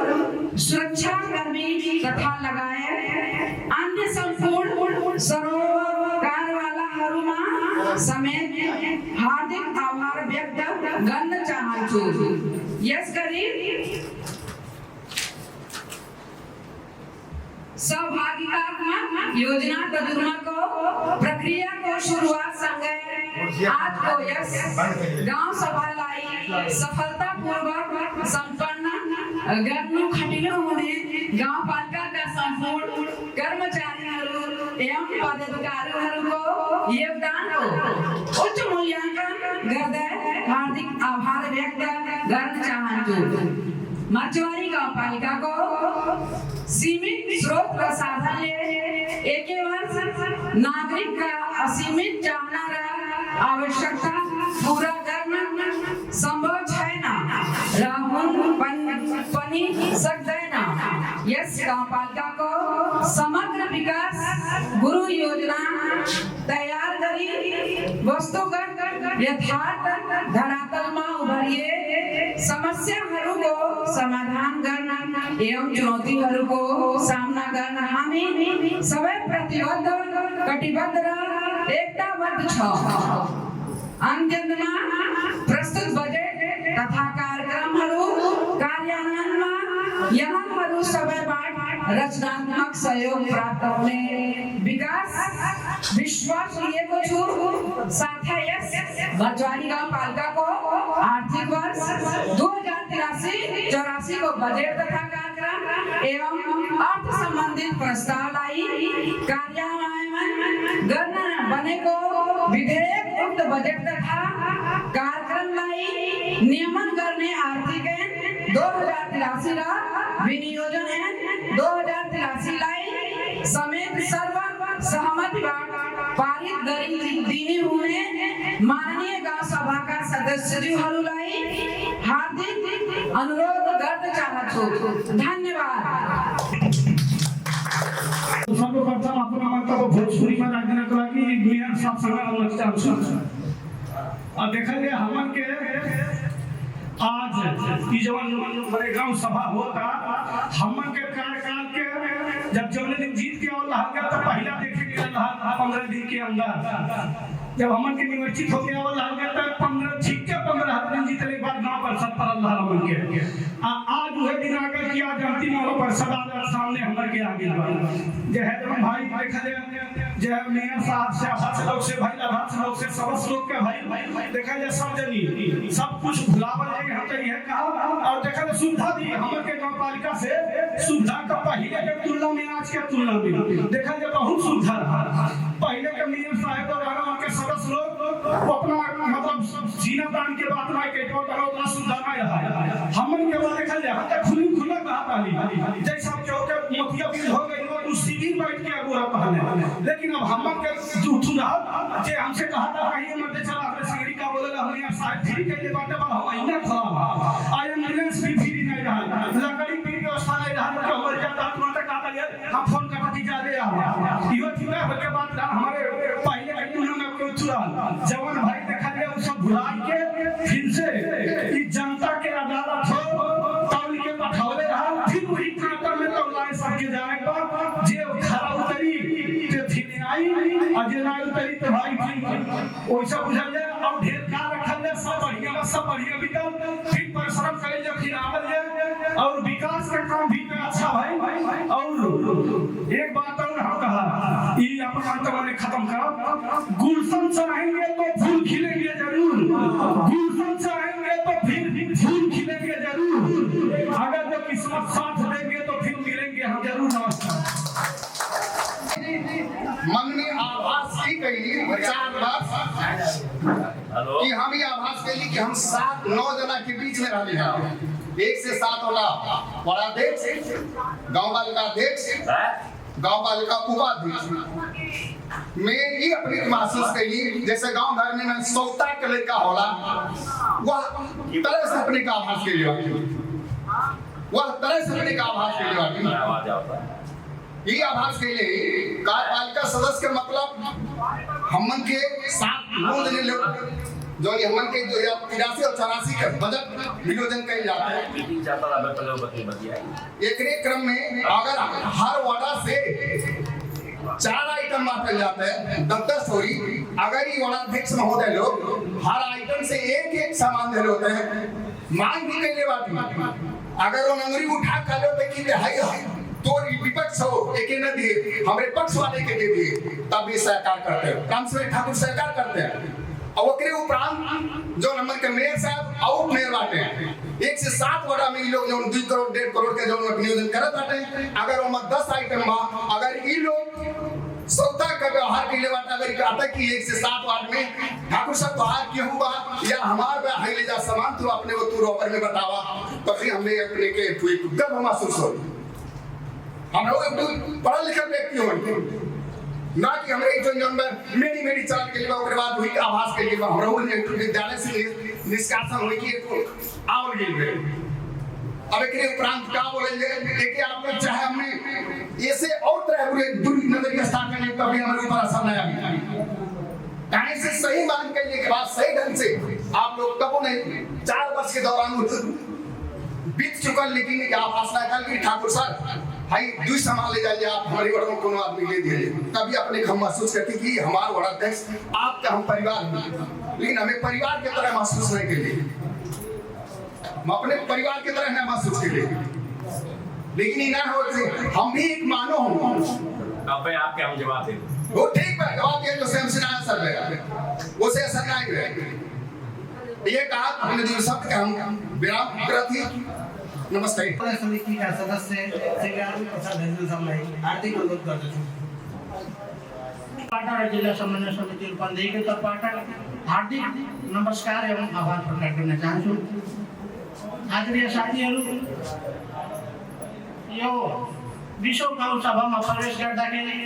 सुरक्षाकर्मी तथा लगायत अन्य सम्पूर्ण सरोकारवालाहरूमा समेत हार्दिक आभार व्यक्त गर्न चाहन्छु। यसगरी सहभागितात्मक योजना तजुर्माको प्रक्रिया को शुरुआत सँगै आज को यस गाउँ सभालाई सफलतापूर्वक सम्पन्न गर्नु खटिलो हुने गाउँपालिकाका सम्पूर्ण कर्मचारीहरू एवं पदाधिकारीहरूको योगदानको उच्च मूल्याङ्कन गर्दै हार्दिक आभार व्यक्त गर्न चाहन्छु। मरचवारी गाउँपालिकाको सीमित स्रोत र साधनले एकै वर्ष नागरिकका असीमित चाहना र आवश्यकता पूरा गर्न सम्भव छैन र हुन पनि सक्दैन। यस गाउँपालिकाको समग्र विकास गुरु योजना तयार गरी वस्तुगत यथार्थ धरातलमा उभरिए समस्याहरूको समाधान गर्न एवं चुनौतीहरूको सामना गर्न हामी सबै प्रतिबद्ध कटिबद्ध र एकताबद्ध छौँ। अन्त्यमा प्रस्तुत बजेट तथा कार्यक्रमहरू कार्यान्वयनमा यहाँहरू सबैबाट रचनात्मक सहयोग प्राप्त हुने विकास विश्वास लिएको छु। साथै यस मरचवारी गाउँपालिकाको आर्थिक वर्ष 2083-84 को बजेट तथा कार्यक्रम एवं अर्थ सम्बन्धित प्रस्तावलाई कार्यान्वयन गर्न बनेको विधेयक उक्त बजेट तथा कार्यक्रमलाई नियमन गर्ने आर्थिक ऐन 2083 र विनियोजन ऐन 2083 लाई समेत सर्वसहमतिबाट पारित गरिदिने हुने माननीय गाउँ सभाका सदस्यज्यूहरूलाई हार्दिक अनुरोध गर्न चाहन्छु। धन्यवाद। सर्वप्रथम आफ्नो मन्तव्य भोजपुरीमा राख्नको लागि मेयर साहबसँग अनुरोध चाहन्छु। देखल हमन के आज ई जवन हमारे गांव सभा होता हमन के कार्यकाल के जब जौने दिन जीत के और लहंगा तो पहला देखे के 15 दिन के अंदर जब हमन के निर्वाचित हो गया और लहंगा तो 15 दिन जीतने बाद गांव पर 70 हमन के आज वह दिन आकर कि आज अंतिम परिषद आज सामने हमर के आगे जे है तो भाई देखा जाए जे मेयर साहब से अध्यक्ष लोग से भाई अध्यक्ष लोग से सदस्य लोग के भाई देखा जाए सब जनी सब कुछ भुलावल है हम तो यह कहा और देखा जाए सुविधा दी हमर के गांव पालिका से सुविधा का पहले के तुलना में आज के तुलना में देखा जाए बहुत सुविधा पहले के मेयर साहब और गांव के सदस्य लोग अपना मतलब जीना दान के बात ना के तो उतना सुविधा नहीं रहा हमन के बाद देखा जाए हम तो खुला कहा पाली जैसा चौके मोतिया बीज हो गई और उस शिविर बैठ के अगुरा पहले लेकिन अब हमन के चुना जे हमसे कहा था कहीं मत चला अपने संगरी का बोले हम यहाँ साहब फ्री के लिए बाटे पर हम आईना खड़ा आई एम्बुलेंस भी फ्री नहीं रहा लकड़ी की व्यवस्था नहीं रहा कि हमर जाता तुरंत का था हम फोन करती जा रहे हैं इहो ठीक है के बाद हमारे पहले के तुलना में कोई चुरा जवान भाई देखा गया वो सब भुला के फिर से कि जनता के अदालत हो तौल के पठावले रहा फिर वही काटर में तौलाए सबके जाएगा जे खरा उतरी ते फिर आई अजे ना उतरी तो भाई फिर ओइसा बुझल जाए अब ढेर का रखल जाए सब बढ़िया बिकल फिर परिश्रम करे जो फिर आवल जाए और विकास का काम भी अच्छा भाई और एक बात और हम कहा ई अपन अंत में खत्म करो गुलशन चाहेंगे तो फूल खिलेंगे जरूर गुलशन चाहेंगे तो फिर फूल खिलेंगे जरूर अगर जो किस्मत साथ देंगे तो फिर मिलेंगे हम जरूर नमस्कार मन में आभास की कही 4 बार कि हम ये आभास कही कि हम 7-9 जना के बीच में रह हैं 1 से 7 वाला वार्डाध्यक्ष गांव पालिका अध्यक्ष गांव पालिका उपाध्यक्ष मैं ये अपनी महसूस कही जैसे गांव घर में सौता के लड़का होला वह तरह से अपने का आभास के लिए वह तरह से अपने का आभास के लिए ये आभास के लिए कार्यपालिका सदस्य के मतलब हमन के 7-9 जने लोग जो हमन के 2083 और 84 के बजट विनियोजन कइल जाता है एक क्रम में अगर हर वार्डा से 4 आइटम बांटे जाते हैं 10-10 होई अगर ये वार्डाध्यक्ष महोदय लोग हर आइटम से एक सामान दे होते हैं मांग भी कइले बाटी अगर वो नंगरी उठा खा लो तो की है तो विपक्ष हो एक न दिए हमारे पक्ष वाले के दे दिए तब भी सहकार करते हैं रामस्वरूप ठाकुर सहकार करते हैं और ओकरे उपरांत जो नंबर के मेयर साहब आउट मेयर बाटे 1 से 7 वार्ड में लोग जो 2 करोड़ 1.5 करोड़ के जो नियोजन करत बाटे अगर ओमा 10 आइटम बा अगर ई लोग सौदा का व्यवहार के लिए बाटे अगर आता कि 1 से 7 वार्ड में ठाकुर साहब बाहर के हुआ या हमार में हाई ले जा सामान तो अपने वो तू रोपर में बतावा तो फिर हमने अपने के गर्व महसूस हो हम लोग पढ़ा लिखा व्यक्ति हो ना कि हमें एक जन में मेरी चाल के लिए और बाद हुई आवास के लिए हम लोग विद्यालय से निष्कासन हुई कि आवल गई अब एक उपरांत का बोलेंगे देखिए आप लोग चाहे हमने ऐसे और तरह पूरे दूर नजरिया स्थान करने कभी हमारे ऊपर असर नहीं आया कहीं से सही मान के लिए बात सही ढंग से आप लोग कब नहीं 4 वर्ष के दौरान बीत चुका लेकिन आप आशा कर कि ठाकुर सर भाई 2 सामान ले जाइए आप हमारी वार्ड में कोनो आदमी ले दीजिए तभी अपने हम महसूस करते कि हमारा वार्ड अध्यक्ष आपका हम परिवार लेकिन हमें परिवार की तरह महसूस नहीं के लिए हम अपने परिवार की तरह नहीं महसूस के लिए लेकिन इना हो हम भी एक मानो हूं अब आपके हम जवाब दे वो ठीक है जवाब दिया जो से ना असर है वो से असर नहीं है ये कहा हमने जो शब्द का हम विराम करती नमस्ते समिति का सदस्य श्री आरवी प्रसाद हरिजन साहब हार्दिक अनुरोध करते हैं पाटन जिला समन्वय समिति रूपन्देही के तर्फबाट हार्दिक नमस्कार एवं आभार प्रकट गर्न चाहन्छु आदरणीय साथीहरू यो 20औं गाउँ सभामा प्रवेश गर्दाखेरि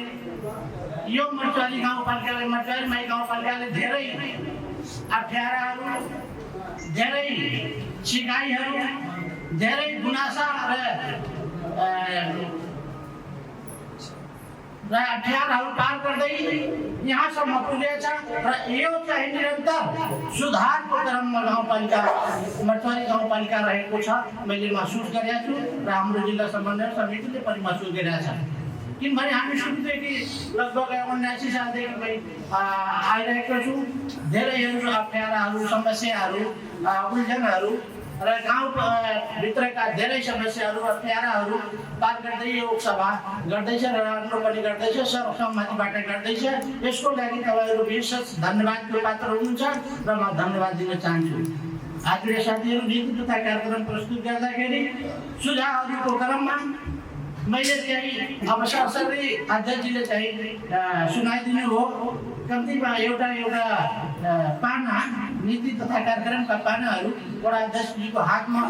यो मचुवारी गाउँपालिकाले मचुवारी माई गाउँपालिकाले धेरै अप्ठ्याराहरू धेरै सिकाइहरू धेरै गुनासा र अप्ठ्याराहरू पार गर्दै यहाँसम्म पुगेछ र यो चाहिँ निरन्तर सुधारको क्रममा गाउँपालिका मचुवारी गाउँपालिका रहेको छ मैले महसुस गरेको छु र हाम्रो जिल्ला समन्वय समितिले पनि महसुस गरेको छ किनभने हामी सुरुदेखि लगभग 79 सालदेखि आइरहेको छु धेरैहरू अप्ठ्याराहरू समस्याहरू उल्झनहरू र गाउँ भित्रका धेरै समस्याहरू र प्याराहरू पार गर्दै यो सभा गर्दैछ र राम्रो पनि गर्दैछ, सर्वसम्मतिबाट गर्दैछ। यसको लागि तपाईँहरू विशेष धन्यवादको पात्र हुनुहुन्छ र म धन्यवाद दिन चाहन्छु। आदरणीय साथीहरू, नीति तथा कार्यक्रम प्रस्तुत गर्दाखेरि सुझावहरूको क्रममा मैले चाहिँ अब सरसरी अध्यक्षजीले चाहिँ सुनाइदिनु हो। कम्तीमा एउटा पाना नीति तथा कार्यक्रमका पानाहरू वडा अध्यक्षजीको हातमा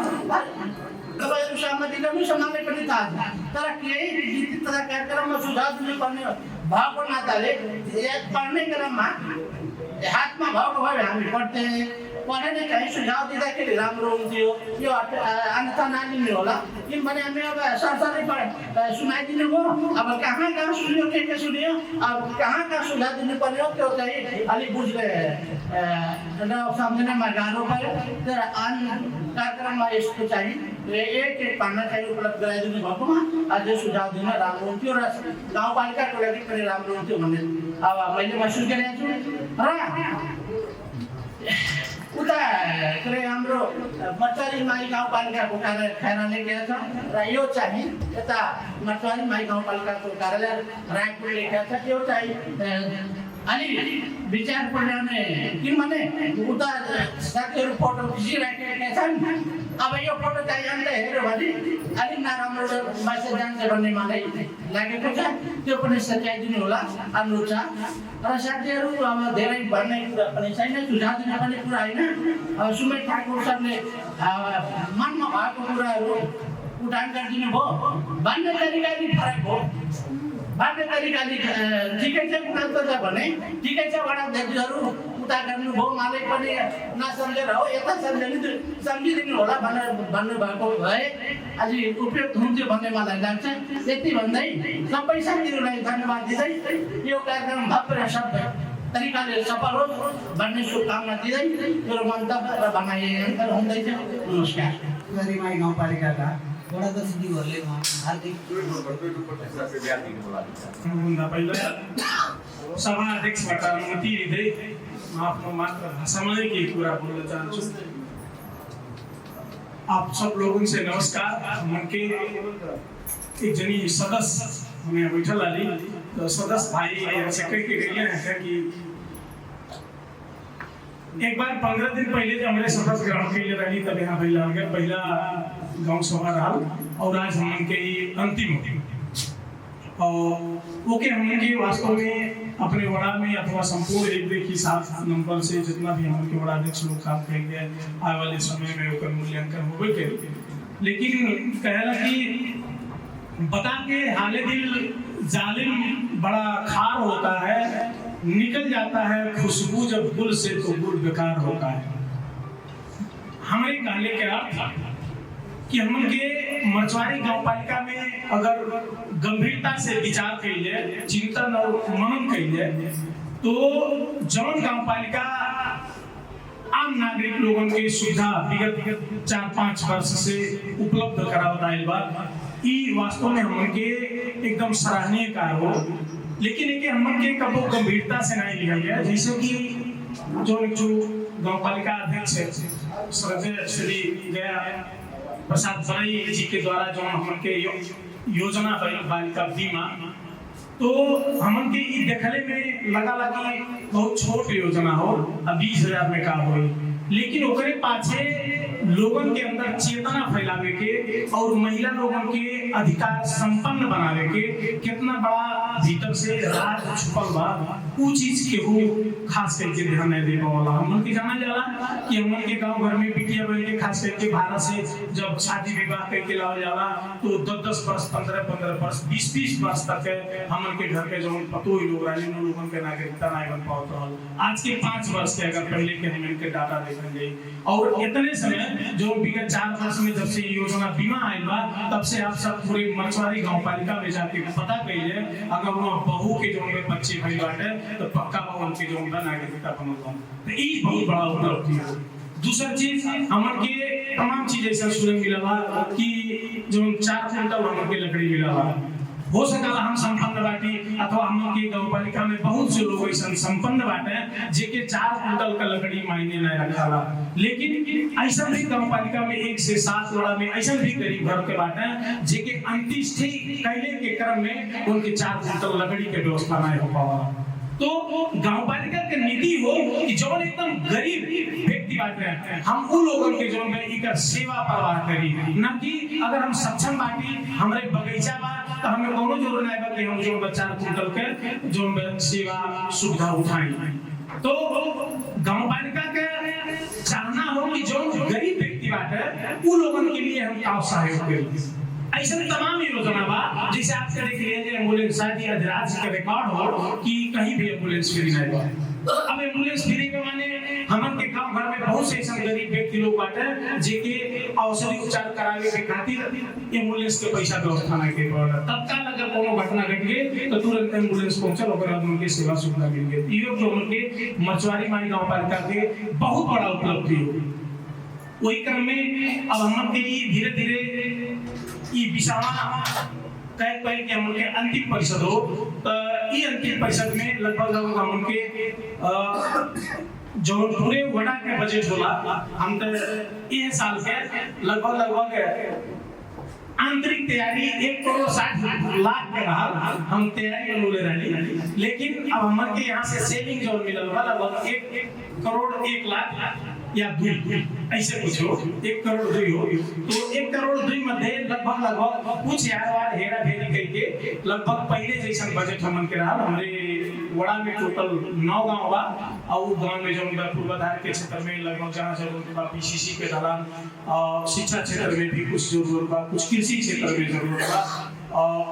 तपाईँहरू सहमति गर्नुहोस्, मलाई पनि थाहा छ। तर केही नीति तथा कार्यक्रममा सुझाव दिनुपर्ने भएको नाताले पढ्ने क्रममा हातमा भएको भए हामी पढेर चाहिँ सुझाव दिँदाखेरि राम्रो हुन्थ्यो। यो अन्यथा नलिने होला, किनभने हामी अब सरसरी सुनाइदिनु भयो। अब कहाँ कहाँ सुन्यो, के सुन्यो, अब कहाँ सुझाव दिनुपर्ने हो त्यो चाहिँ अलिक बुझ्ने र सम्झनामा गाह्रो पऱ्यो। तर अन्य कार्यक्रममा यस्तो चाहिँ एक पाना चाहिँ उपलब्ध गराइदिनु भएकोमा अझै सुझाव दिन राम्रो हुन्थ्यो र गाउँपालिकाको लागि पनि राम्रो हुन्थ्यो भन्ने अब मैले महसुस गरेको छु। र उता के अरे हाम्रो मर्चवारी माई गाउँपालिकाको कार्यालय गएको छ र यो चाहिँ यता मर्चवारी माई गाउँपालिकाको कार्यालय रायपुर लेखेको छ। त्यो चाहिँ अलि विचार पुर्याउने, किनभने उता साथीहरू फोटो खिचिराखेका छन्। अब यो फोटो चाहिँ अन्त हेऱ्यो भने अलिक नराम्रो मान्छे जान्छ भन्ने मलाई लागेको छ। त्यो पनि सच्याइदिनु होला अनुरोध छ। र साथीहरू अब धेरै भन्ने कुरा पनि छैन, सुझाव दिने पनि कुरा होइन। अब सुमेर ठाकुर सरले मनमा भएको कुराहरू उठान गरिदिनु भयो। भन्ने तरिका अलिक फरक हो, भन्ने तरिका अलिक ठिकै छ। उनीहरूको छ भने ठिकै छ, वडा अध्यक्षहरू उता गर्नुभयो, मलाई पनि नसम्झेर हो यता सम्झिदिनु होला भनेर भन्नुभएको भए अझै उपयुक्त हुन्थ्यो भन्ने मलाई लाग्छ। यति भन्दै सबै साथीहरूलाई धन्यवाद दिँदै यो कार्यक्रम भव्य सबै तरिकाले सफल होस् भन्ने शुभकामना दिँदै मेरो मन्तव्य र भनाइ हुँदैछ। नमस्कार। माई गाउँपालिकाका वडा अध्यक्षज्यूहरूले हार्दिक पहिला सभा अध्यक्षबाट अनुमति लिँदै म आफ्नो मातृभाषामा नै केही कुरा बोल्न चाहन्छु। आप सब लोगों से नमस्कार। उनके एक जनी सदस्य हमें बैठल आली तो सदस्य भाई सेक्रेटरी है कि एक बार 15 दिन पहले जब हमारे सदस्य ग्रहण के लिए रही तब यहाँ पहला गांव सभा रहा और आज हम के अंतिम और ओके हम के वास्तव में अपने वड़ा में अथवा संपूर्ण एक देखी 7 नंबर से जितना भी हम के वड़ा अध्यक्ष लोग काम करेंगे आने वाले समय में ओकर मूल्यांकन होबे करे। लेकिन कहला कि बता के हाले दिल जालिम बड़ा खार होता है, निकल जाता है खुशबू जब गुल से तो गुल बेकार होता है। हमारे कहने के अर्थ कि हम के मर्चवारी गांवपालिका में अगर गंभीरता से विचार करिए, चिंतन और मनन करिए तो जौन गांवपालिका आम नागरिक लोगों के सुविधा विगत 4-5 वर्ष से उपलब्ध करावता है बा ई वास्तव में हम के एकदम सराहनीय कार्य हो। लेकिन एक हम के कबो गंभीरता से नहीं लिया गया। जैसे कि जो गांवपालिका अध्यक्ष श्री गया प्रसाद भाई जी के द्वारा जो हम के योजना बालिका बीमा तो हमन के देखले में लगा बहुत छोट योजना हो, 20,000 में का हो, लेकिन ओकरे पाछे लोगन के अंदर चेतना फैलावे के और महिला लोगन के अधिकार संपन्न बनावे के कितना बड़ा भीतर से राज छुपल बा उ चीज के हो खास करके ध्यान नहीं दे पावला। हमन के जाना जाला कि हमन के गांव घर में बिटिया बहन के खास करके भारत से जब शादी विवाह करके लावल जाला तो 10-10 वर्ष 15-15 वर्ष 20-20 वर्ष तक हमन के घर के जो पतो ही लोग रानी लोगन के नागरिकता नहीं बन पावत रहल। आज के 5 वर्ष के अगर पहले के हमन के डाटा देखल जाई और इतने समय जो विगत 4 वर्ष में जब से योजना बीमा आइल बा तब से आप सब पूरे मर्चवारी गांवपालिका में जाके पता कइले अगर वो बहू के जो बच्चे भइल बाटे तो पक्का भवन के जो नागरिकता बनल बा तो ई बहुत बड़ा उपलब्धि है। दूसरा चीज हमन के तमाम चीज ऐसा सुने मिला बा कि जो 4 क्विंटल हमन के लकड़ी मिला बा हो सकला हम संपन्न बाटी अथवा हम के गांव पालिका में बहुत से लोग ऐसा संपन्न बाटे जेके 4 कुंटल का लकड़ी मायने न रखाला, लेकिन ऐसा भी गांव पालिका में 1 से 7 वाला में ऐसा भी गरीब घर के बाटे जेके अंत्येष्टि कैले के क्रम में उनके 4 कुंटल लकड़ी के व्यवस्था नहीं हो पावा। तो गांव पालिका के नीति हो कि जौन एकदम गरीब व्यक्ति बाटे हम उ लोगन के जौन इकर सेवा परवाह करी, ना कि अगर हम सक्षम बाटी हमरे बगीचा बा तो हमें कोनो जरूरत नहीं बा कि हम जो 4 कुंटल के जो सेवा सुविधा उठाई। तो गांव पालिका के चाहना हो कि जो गरीब व्यक्ति बाटे उ लोगन के लिए हम का सहयोग करी। ऐसा तमाम योजना बा जैसे आप देख लीजिए एम्बुलेंस शायद अधिराज्य के रिकॉर्ड हो कि कहीं भी एम्बुलेंस फ्री नहीं बा। अब एम्बुलेंस फ्री के माने हमन के गांव घर में बहुत से ऐसा गरीब व्यक्ति लोग बाटे जेके औषधि उपचार करावे के खातिर एम्बुलेंस के पैसा व्यवस्था नहीं के पड़ला। तत्काल अगर कोनो घटना घट गई तो तुरंत एम्बुलेंस पहुंचल ओकर बाद उनके सेवा सुविधा मिल गई। इहो तो उनके मछुआरी माई गांव पालिका के बहुत बड़ा उपलब्धि हो। वही क्रम में अब हमन के धीरे धीरे ई विषाणा कह पहले के हमन के अंतिम परिषद हो, तो ई अंतिम परिषद में लगभग हमन के जो पूरे वड़ा के बजट होला हम तो ये साल के लगभग आंतरिक तैयारी 1 करोड़ 60 लाख के रहा हम तैयारी में लोले रही, लेकिन अब हमन के यहाँ से सेविंग जो मिलल बा लगभग 1 करोड़ 1 लाख या 2 ऐसे कुछ हो, 1 करोड़ 2 हो। तो 1 करोड़ 2 मध्ये लगभग कुछ यार हेरा फेरी करके लगभग पहले जैसा बजट हमन के रहा। हमारे वड़ा में टोटल 9 गांव बा और गांव में जो पूर्वाधार के क्षेत्र में लगभग जहाँ जरूरत बा पीसीसी के दलान, शिक्षा क्षेत्र में भी कुछ जरूरत बा, कुछ कृषि क्षेत्र में जरूरत बा,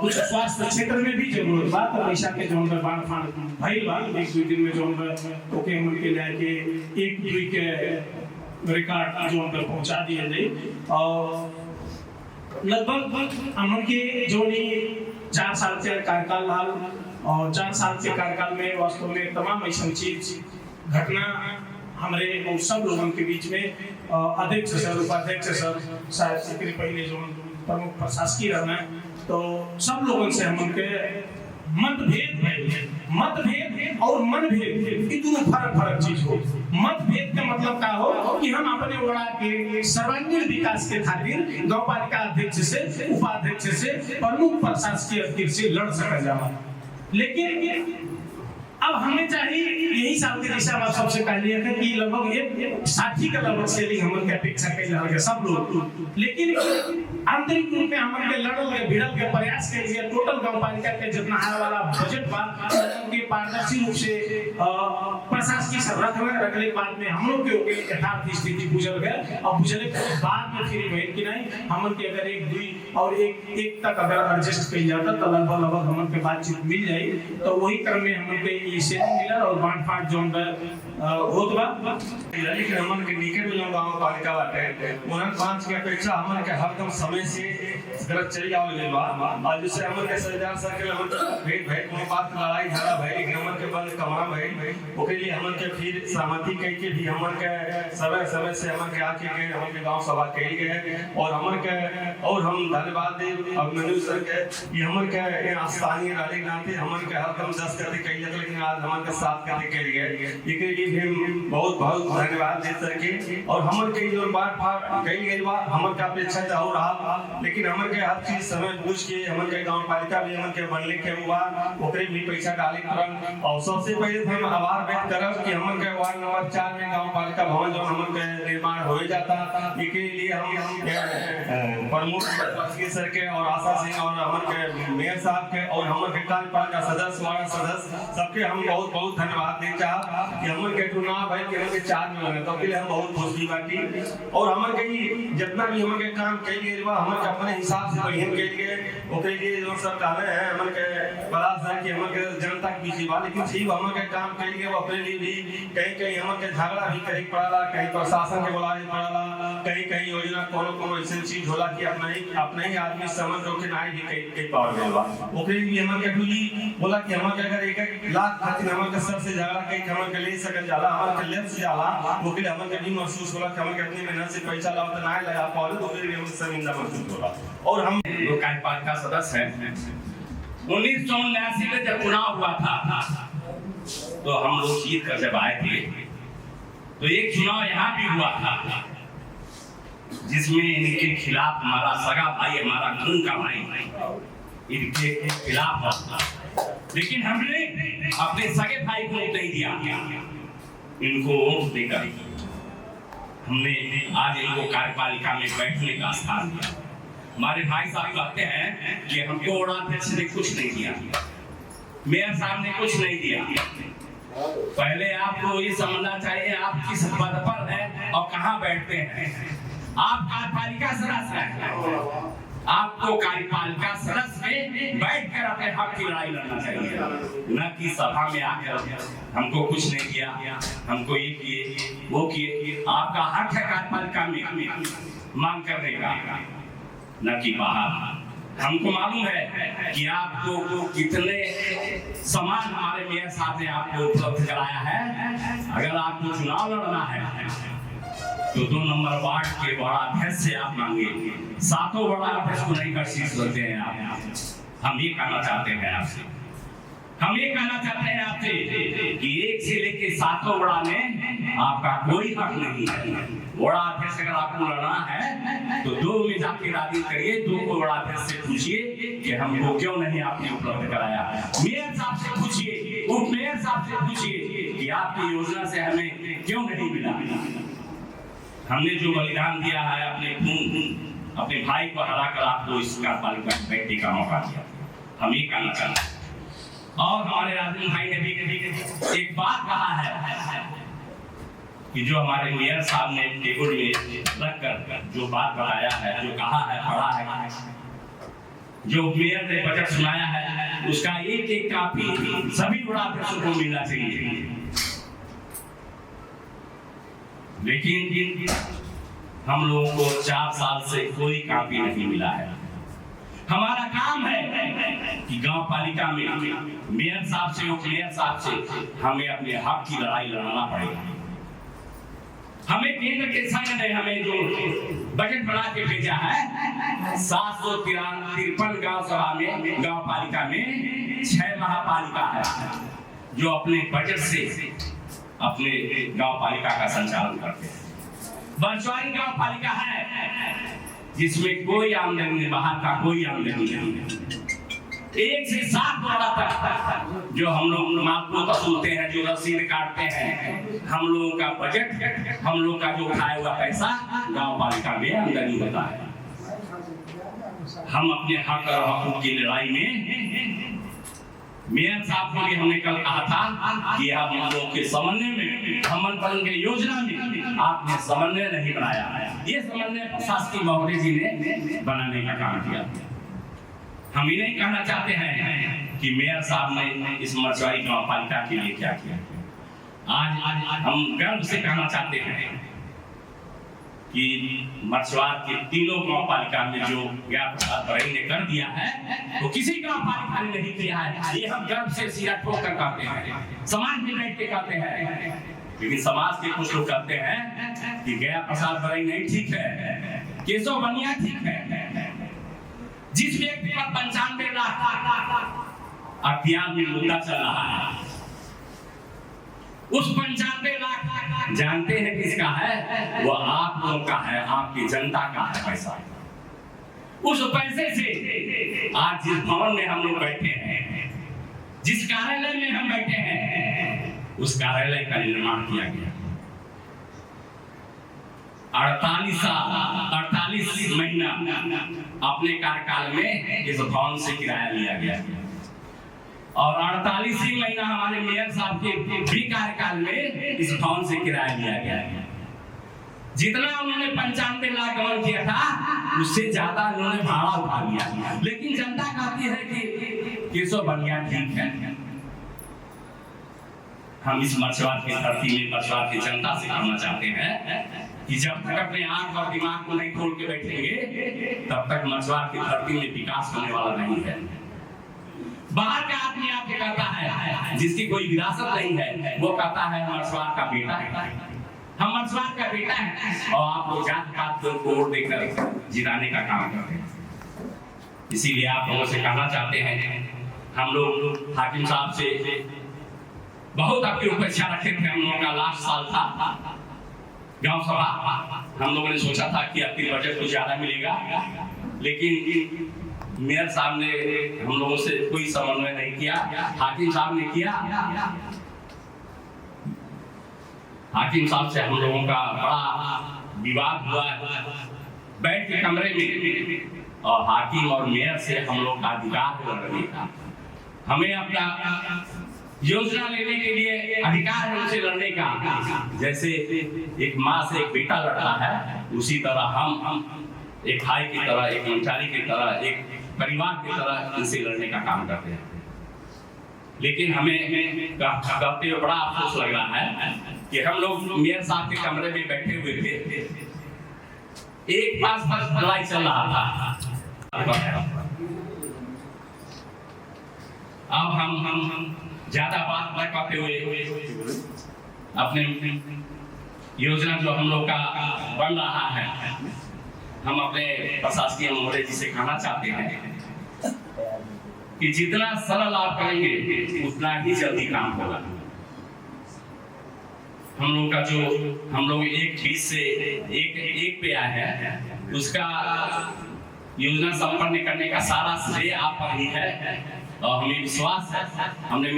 कुछ स्वास्थ्य क्षेत्र में भी जरूरत बा। तो पैसा के जो बाण फाण भइल बा 1-2 दिन में जो ओके हमन के लेके 1-2 के रिकॉर्ड जो पहुंचा दिया जाए। और लगभग हमन के जो 4 साल के कार्यकाल हाल और 4 साल के कार्यकाल में वास्तव में तमाम ऐसा चीज घटना हमारे सब लोगों के बीच में अध्यक्ष सर, उपाध्यक्ष सर, शायद से पहले जो प्रमुख प्रशासकीय रहना तो सब लोगों से हम उनके मतभेद और मनभेद ये दोनों फर्क चीज हो। मतभेद का मतलब क्या हो कि हम अपने वड़ा के सर्वांगीण विकास के खातिर गांव पालिका अध्यक्ष से, उपाध्यक्ष से, प्रमुख प्रशासकीय अध्यक्ष से लड़ सका जावा। लेकिन अब हमें चाहिए यही साल के जैसे आप सबसे कहलिए थे कि लगभग 60 का लगभग सेलिंग हमन के अपेक्षा कई लगे सब लोग, लेकिन आंतरिक रूप में हमन के लड़ल के भिड़ल के प्रयास के लिए टोटल गांव पालिका के जितना आने वाला बजट बा उनके पारदर्शी रूप से प्रशासकीय रख में रखने के बाद में हम लोग के यथार्थ स्थिति बुझल गए और बुझले के बाद में फिर भइल कि नहीं हमन के अगर 1-2 और 1 तक अगर एडजस्ट कइल जाता तो लगभग हमन के बातचीत मिल जाई। तो वही क्रम में हमन के इसे मिला और बांट फाट जोन होत बा। लेकिन हमन के निकट में गांव पालिका बाटे उन्हन 5 के अपेक्षा हमन के हरदम समय से गलत चली आवल गइल बा। आज जैसे हमन के सरदार सर्कल हमन भेट भेट कोनो बात लड़ाई झगड़ा भइल हमन के बंद कमरा भइल ओके लिए हमन के फिर सहमति कह के भी हमन के समय से हमन के आके के हमन के गांव सभा कइल गए और हमन के और हम धन्यवाद देव अभिनंदन सर के ये हमन के स्थानीय रैली नाते हमन के हरदम 10 करते कइल जात लेकिन आज हमन के 7 करते कइल गए एकरे लिए हम बहुत बहुत धन्यवाद देत सर के। और हमन के जो बात कइल गइल बा हमन का अपेक्षा त और रहा, लेकिन हमन के हर चीज समय पूछ के हमन के गांव पालिका भी हमन के बनले के हुआ ओकरे भी पैसा डाले तुरंत। और सबसे पहले हम आभार व्यक्त करब कि हमन के वार्ड नंबर 4 में गांव पालिका भवन जो हमन के निर्माण हो जाता इसके लिए हम प्रमुख प्रशासकीय सर के और आशा सिंह और हमन के मेयर साहब के और हमन के कार्यपालिका सदस्य वार्ड सदस्य सबके हम बहुत बहुत धन्यवाद दे चाह कि हमन के चुनाव भाई के हमन के 4 में लगे तो के लिए हम बहुत खुशी बाटी। और हमन के जितना भी हमन के काम कइल गइल बा हमन के अपने हिसाब से बढ़िया कइल गए ओकरे लिए जो सब कहले हैं हमन के बड़ा सर कि हमन के जनता के बीच बा, लेकिन ठीक हमन के काम कइल गए अपने लिए भी कहीं हमन के झगड़ा भी कहीं पड़ला, कहीं प्रशासन के बुलावे पड़ला, कहीं योजना कोनो ऐसी चीज होला कि अपने ही आदमी समझ रो के नहीं भी कहीं पावर गइल बा ओकरे लिए हमन के भी बोला कि हमन के अगर 1 लाख खातिर हमन के सबसे झगड़ा कहीं हमन के ले सकल जाला हमन के लेफ्ट से जाला ओकरे हमन के भी महसूस होला कि हमन के अपनी मेहनत से पैसा लाओ तो नहीं लगा पाओ तो फिर हम शर्मिंदा महसूस होला। और हम जो कार्यपालिका सदस्य हैं 1979 में जब चुनाव हुआ था तो हम लोग जीत कर जब आए थे तो एक चुनाव यहाँ भी हुआ था जिसमें इनके खिलाफ हमारा सगा भाई, हमारा खून का भाई इनके खिलाफ था, लेकिन हमने अपने सगे भाई को वोट नहीं दिया, इनको वोट देकर हमने आज इनको कार्यपालिका में बैठने का स्थान दिया। हमारे भाई साहब कहते हैं कि हमको वोटाध्यक्ष ने कुछ नहीं दिया, मेयर साहब ने कुछ नहीं दिया। पहले आपको ये समझना चाहिए आप किस पद पर हैं और कहाँ बैठते हैं। आप कार्यपालिका सदस्य हैं, आपको कार्यपालिका सदस्य में बैठकर अपने हक की लड़ाई लड़ना चाहिए, न कि सभा में आकर हमको कुछ नहीं किया, हमको ये किए वो किए। आपका हक है कार्यपालिका में मांग करने का, न कि बाहर। हमको मालूम है कि आपको कितने सामान हमारे मेयर साहब ने आपको उपलब्ध कराया है। अगर आपको चुनाव लड़ना है तो 2 नंबर वार्ड के बड़ा अध्यक्ष से आप मांगे, 7 बड़ा अध्यक्ष को नहीं कर शीश लेते हैं आप। हम ये कहना चाहते हैं आपसे, हम ये कहना चाहते हैं आपसे कि 1 से लेके 7 बड़ा में आपका कोई हक नहीं है। बड़ा अध्यक्ष अगर आपको लड़ना है तो 2 में जाके राजी करिए, 2 को बड़ा अध्यक्ष से पूछिए कि हमको क्यों नहीं आपने उपलब्ध कराया। मेयर साहब से पूछिए, उप मेयर साहब से पूछिए कि आपकी योजना से हमें क्यों नहीं मिला। हमने जो बलिदान दिया है अपने खून, अपने भाई को हराकर आपको इस कार्यपालिका में बैठने का मौका दिया, हम ये कहना चाहते हैं। और हमारे राजन भाई ने भी एक बात कहा है कि जो हमारे मेयर साहब ने टेबल में रख कर जो बात बताया है, जो कहा है, पढ़ा है, जो मेयर ने बजट सुनाया है, उसका एक कापी सभी बड़ा अध्यक्षों को मिलना चाहिए। लेकिन हम लोगों को 4 साल से कोई कापी नहीं मिला है। हमारा काम है कि गांव पालिका में मेयर साहब से, उप मेयर साहब से हमें अपने हक की लड़ाई लड़ना पड़ेगा। हमें केंद्र के संघ ने हमें जो बजट बना के भेजा है, 753 गांव सभा में, गांव पालिका में 6 महापालिका है जो अपने बजट से अपने गांव पालिका का संचालन करते हैं। बंसवारी गांव पालिका है जिसमें कोई आमदनी नहीं, बाहर का कोई आमदनी नहीं। 1 से 7 बड़ा तक जो हम लोग मालपुर वसूलते हैं, जो रसीद काटते हैं, हम लोगों का बजट, हम लोग का जो खाया हुआ पैसा गांव पालिका में आमदनी होता है। हम अपने हक और हकूक की लड़ाई में मेयर साहब को भी हमने कल कहा था कि आप हम लोग के समन्वय में, हमन के योजना में आपने समन्वय नहीं बनाया। ये समन्वय शासकीय महोदय जी ने बनाने का काम किया। हम ये नहीं कहना चाहते हैं कि मेयर साहब ने इस मछुआरी गांव पालिका के लिए क्या किया। आज हम गर्व से कहना चाहते हैं कि मछुआर के तीनों गांव पालिका में जो गया प्रसाद बरई ने कर दिया है वो किसी गांव पालिका ने नहीं किया है। ये हम गर्व से सिरा ठोक कर कहते हैं, समाज में बैठ के कहते हैं। लेकिन समाज के कुछ लोग कहते हैं कि गया प्रसाद बरई नहीं ठीक है, केशव बनिया ठीक है। जिस व्यक्ति पर 95 लाख अख्तियार में मुद्दा चल रहा है, उस 95 लाख जानते हैं किसका है? वो आप लोगों का है, आपकी जनता का है पैसा। उस पैसे से आज जिस भवन में हम लोग बैठे हैं, जिस कार्यालय में हम बैठे हैं, उस कार्यालय का निर्माण किया गया। 48 महीना अपने कार्यकाल में इस भवन से किराया लिया गया और 48 ही महीना हमारे मेयर साहब के भी कार्यकाल में इस भवन से किराया लिया गया। जितना उन्होंने 95 लाख गबन किया था उससे ज्यादा उन्होंने भाड़ा उठा लिया। लेकिन जनता कहती है कि केशव बनिया ठीक है। हम इस मछुआर की धरती में मछुआर की जनता से कहना चाहते हैं कि जब तक अपने आंख और दिमाग को नहीं खोल के बैठेंगे तब तक मछुआर की धरती में विकास होने वाला नहीं है। बाहर का आदमी आपको कहता है, जिसकी कोई विरासत नहीं है, वो कहता है मछुआर का बेटा है, हम मछुआर का बेटा है, और आप लोग जात पात को वोट देकर जिताने का काम करते हैं। इसीलिए आप लोगों से कहना चाहते हैं हम लोग हाकिम साहब से बहुत आपकी अपेक्षा रखे थे। हम लोगों का लास्ट साल था गांव सभा, हम लोगों ने सोचा था कि आपकी बजट कुछ ज्यादा मिलेगा, लेकिन मेयर साहब ने हम लोगों से कोई समन्वय नहीं किया, हाकिम साहब ने किया। हाकिम साहब से हम लोगों का बड़ा विवाद हुआ बैठ के कमरे में, और हाकिम और मेयर से हम लोग का अधिकार लड़ने का, हमें अपना योजना लेने के लिए अधिकार है उनसे लड़ने का। जैसे एक माँ से एक बेटा लड़ता है, उसी तरह हम एक भाई की तरह, एक कर्मचारी की तरह, एक परिवार की तरह इनसे लड़ने का काम करते हैं। लेकिन हमें कहते हुए बड़ा अफसोस लग रहा है कि हम लोग मेयर साहब के कमरे में बैठे हुए थे, एक पास लड़ाई चल रहा था। अब हम ज्यादा बात न करते हुए अपने योजना जो हम लोग का बन रहा है, हम अपने प्रशासकीय महोदय जी से कहना चाहते हैं कि जितना सरल आप करेंगे उतना ही जल्दी काम होगा। हम लोग का जो हम लोग 1 से 1 पे आए हैं, उसका योजना संपन्न करने का सारा श्रेय आप पर ही है, और हमें विश्वास है। हमने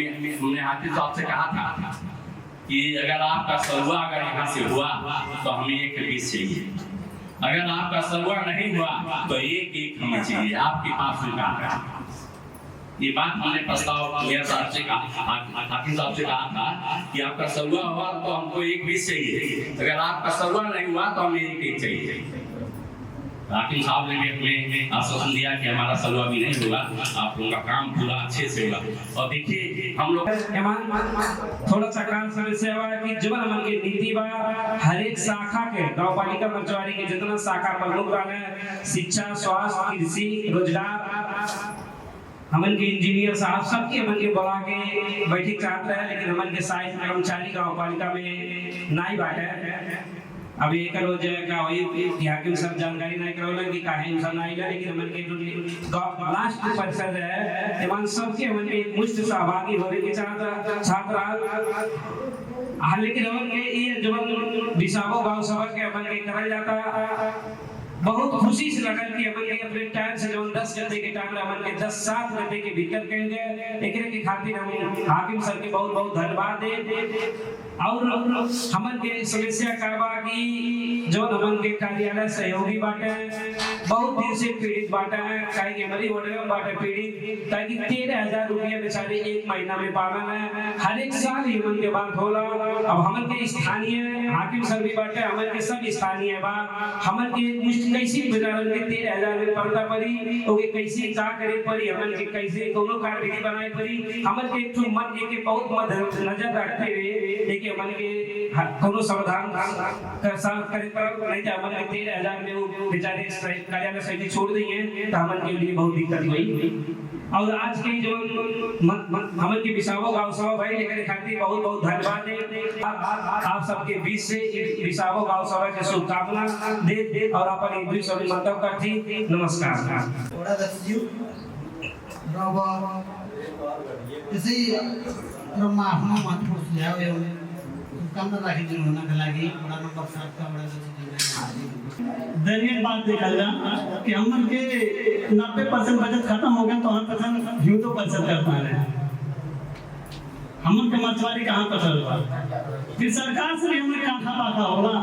हाकिम साहब से कहा था कि अगर आपका सरुआ अगर यहाँ से हुआ तो हमें 1 चाहिए, अगर आपका सरुआ नहीं हुआ तो 1 हमें चाहिए, आपके पास उनका है। ये बात हमने प्रस्ताव मेयर साहब से कहा, हाकिम साहब से कहा था कि आपका सरुआ हुआ तो हमको 1 चाहिए, अगर आपका सरुआ नहीं हुआ तो हमें 1 चाहिए। हाकिम साहब ने भी हमें आश्वासन दिया कि हमारा सरुआ भी नहीं होगा, आप लोगों का काम पूरा अच्छे से होगा। और देखिए हम लोग थोड़ा सा काम समस्या हुआ है कि जीवन मन के नीति बा हर एक शाखा के गांव पालिका मचवाड़ी के जितना शाखा प्रमुख रहे, शिक्षा, स्वास्थ्य, कृषि, रोजगार, हमन के इंजीनियर साहब सबके हमन के बुला के बैठक चाहते रहे, लेकिन हमन के साइज कर्मचारी गांव पालिका में नहीं बाटे। अब एक रोज का वही हाकिम सब जानकारी नहीं करोला कि काहे इंसान नहीं है, लेकिन हमन के जो लास्ट परिषद है एवं सबके हमन के मुष्ट सहभागी होने के छात्र लेकिन हमन के ये जो विसावो गांव सभा के हमन के करल जाता, बहुत खुशी से लगल कि हमन के अपने टाइम से जो 10 घंटे के टाइम हमन के 10-7 घंटे के भीतर कह गए, एकरे के खातिर हम हाकिम सर के बहुत बहुत धन्यवाद दे। और हमन के समस्या करवा की जो हमन के कार्यालय सहयोगी बाटे बहुत दिन से पीड़ित बाटे, काहे कि हमारी होटल में बाटे पीड़ित, ताकि 13,000 रुपया बेचारे 1 महीना में पावन है, हर एक साल हमन के बात होला। अब हमन के स्थानीय हाकिम सर भी बाटे, हमन के सब स्थानीय बा, हमन के कैसे बेचारन के 13,000 में पर्दा पड़ी, ओके कैसे का करे पड़ी, हमन के कैसे कोनो कार्यविधि बनाए पड़ी, हमन के एक मन के बहुत मध्य नजर रखते हुए हमन के कोनो समाधान करे पर नहीं था। हमन के 13,000 में वो बेचारे कार्यालय समिति छोड़ दिए तो हमन के लिए बहुत दिक्कत हुई। और आज के जो हमन के विसावो गांव सभा भाई लेकर खातिर बहुत बहुत धन्यवाद दे। आप सबके बीच से विसावो गांव सभा के शुभकामना दे और अपन एक दूसरे से मंतव्य करती। नमस्कार। थोड़ा दस्यु त्यसै क्रममा आफ्नो महत्त्वपूर्ण सुझाव ल्याउने शुभकामना राखिदिनु हुनका लागि वडा नम्बर 7 का वडा दयनीय बात देखा जाए कि हमन के 90% बजट खत्म हो गया तो 100% ह्यूतो बचत कर पा रहे हैं। हमन के मछुआरी कहाँ पर चल रहा, फिर सरकार से भी हमने काठा पाखा होगा,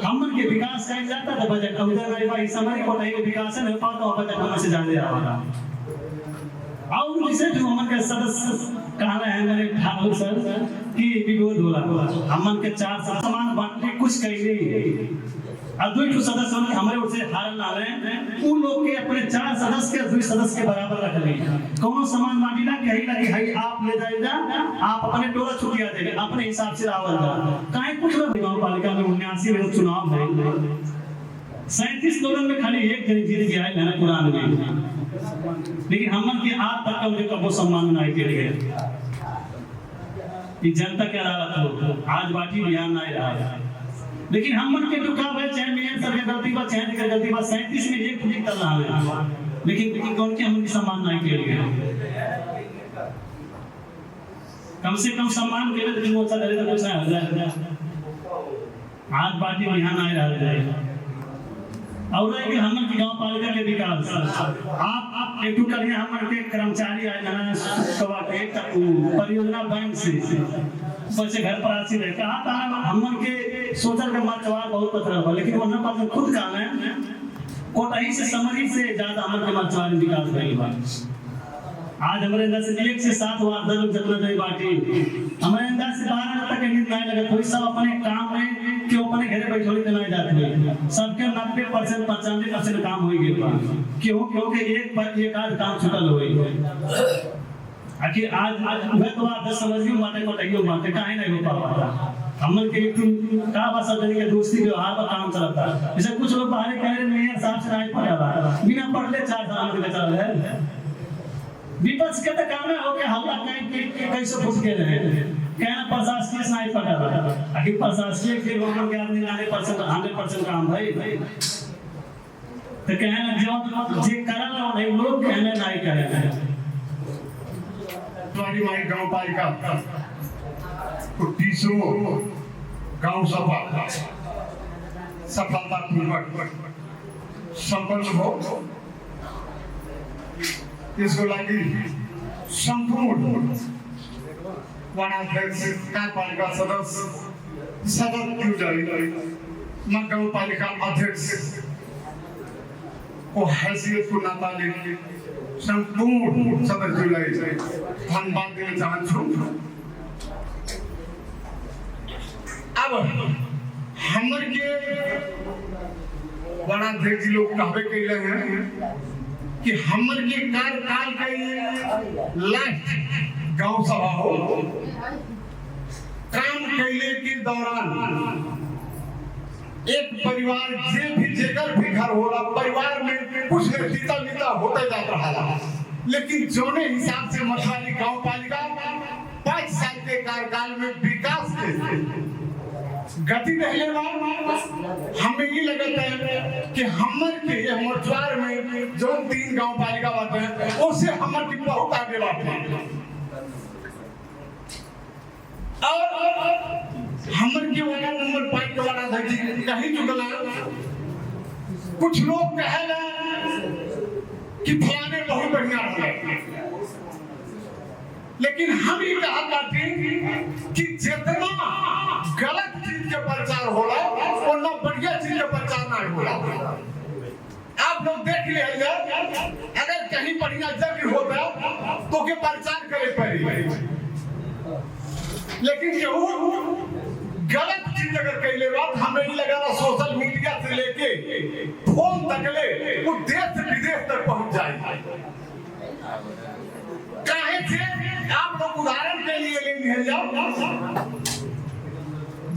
हमन के विकास कहीं जाता तो बजट उधर रही भाई समारी कोटाई विकास नहीं पाता और बजट हमन से जाने रहा। और जिसे जो हमन के सदस्य कहा रहे हैं मेरे ठाकुर सर कि विरोध होला, हमन के 4 समान बांटने कुछ कही अद्वैत सदस्य हमारे ओर से हारल ना रहे, उन लोग के अपने 4 सदस्य के 2 सदस्य के बराबर रख ली, कोनो समान बांटी ना कि हई आप ले जाइए, आप अपने टोला छुटिया दे अपने हिसाब से रावल जा काहे कुछ ना। गांव पालिका में 79 में चुनाव भइल, 37 लोगन में खाली एक जन जीत गया है ना पुरान में, लेकिन हमन के आज तक का उनका वो सम्मान नहीं के लिए ये जनता के अदालत हो आज बाटी ध्यान नहीं रहा। लेकिन हमन के दुखा है चाहे मेयर सर के गलती बा चाहे के गलती बा 37 में एक पूरी कर रहा है, लेकिन कौन के हमन की सम्मान नहीं के लिए कम से कम सम्मान के लिए दिन अच्छा करे तो कुछ ना हो जाए। आज पार्टी में यहाँ नहीं रह जाए और कि हमर की गांव पालिका के विकास आप एक करिए हमर के कर्मचारी आए ना सभा के परियोजना बैंक से ऊपर से घर पर आसी रहे कहा था हमन के सोचल के मर्चवार बहुत पत्र हो लेकिन वहां पर खुद काम है कोटाही से समरी से ज्यादा हमन के मर्चवार विकास भइल बा। आज हमारे अंदर से 1 से 7 वार्ड लोग जरूरत है बाटी हमारे अंदर से 12 तक के नींद नहीं लगे कोई सब अपने काम में क्यों अपने घरे बैठोली के नहीं जाते हुए सबके 90% 95% काम हो गए क्योंकि एक आध काम छूटल हो आखिर आज वह तो आप समझियो माटे कोटाइयो माटे काहे नहीं हो पाता हमन के का बस सब के दोस्ती व्यवहार पर काम चलता जैसे कुछ लोग बाहर कह रहे मेयर साहब से नहीं पढ़ा बिना पढ़ले 4 साल में चल रहे विपक्ष के तो काम है ओके हल्ला कहीं कैसे फुस के रहे कहना प्रशासकीय नहीं पढ़ा आखिर प्रशासकीय के लोगों के आदमी 100% काम भाई तो कहना जो जे करल नहीं लोग कहने नहीं करे हमारी माई गांव पालिका को 30 गांव सभा सफलतापूर्वक संपन्न हो इसको लगी संपूर्ण वनाध्यक्ष कार्यपालिका सदस्य मैं गांव पालिका अध्यक्ष को हैसियत को नाता लेके संपूर्ण सदस्य धन्यवाद देना चाहूँ। अब हमर के वनाध्यक्ष लोग कहबे कैले हैं कि हमर के कार्यकाल के लास्ट गांव सभा हो काम कैले के दौरान एक परिवार जे भी जेकर भी घर होला परिवार में कुछ नेता होता जाता रहा लेकिन जोने हिसाब से मछुआरी गांव पालिका 5 साल के कार्यकाल में विकास के गति रहने वाला हमें ये लगता है कि हमर के ये मछुआर में जो 3 गांव पालिका बात है उससे हमर की बहुत आगे बात है और हमर के वाला नंबर 5 के वाला अध्यक्ष कहीं चुकला कुछ लोग कहेला कि फलाने बहुत बढ़िया रहे लेकिन हम ही कहा बाटे कि जितना गलत चीज के प्रचार होला उतना बढ़िया चीज का प्रचार नहीं होला। आप लोग देख लिया अगर कहीं बढ़िया जगह होता तो के प्रचार करे पड़ी लेकिन केहू गलत चीज अगर कहले बात हमें ही लगा सोशल मीडिया से लेके फोन तक ले वो देश विदेश तक पहुंच जाए काहे से आप लोग उदाहरण के लिए ले लिया जाओ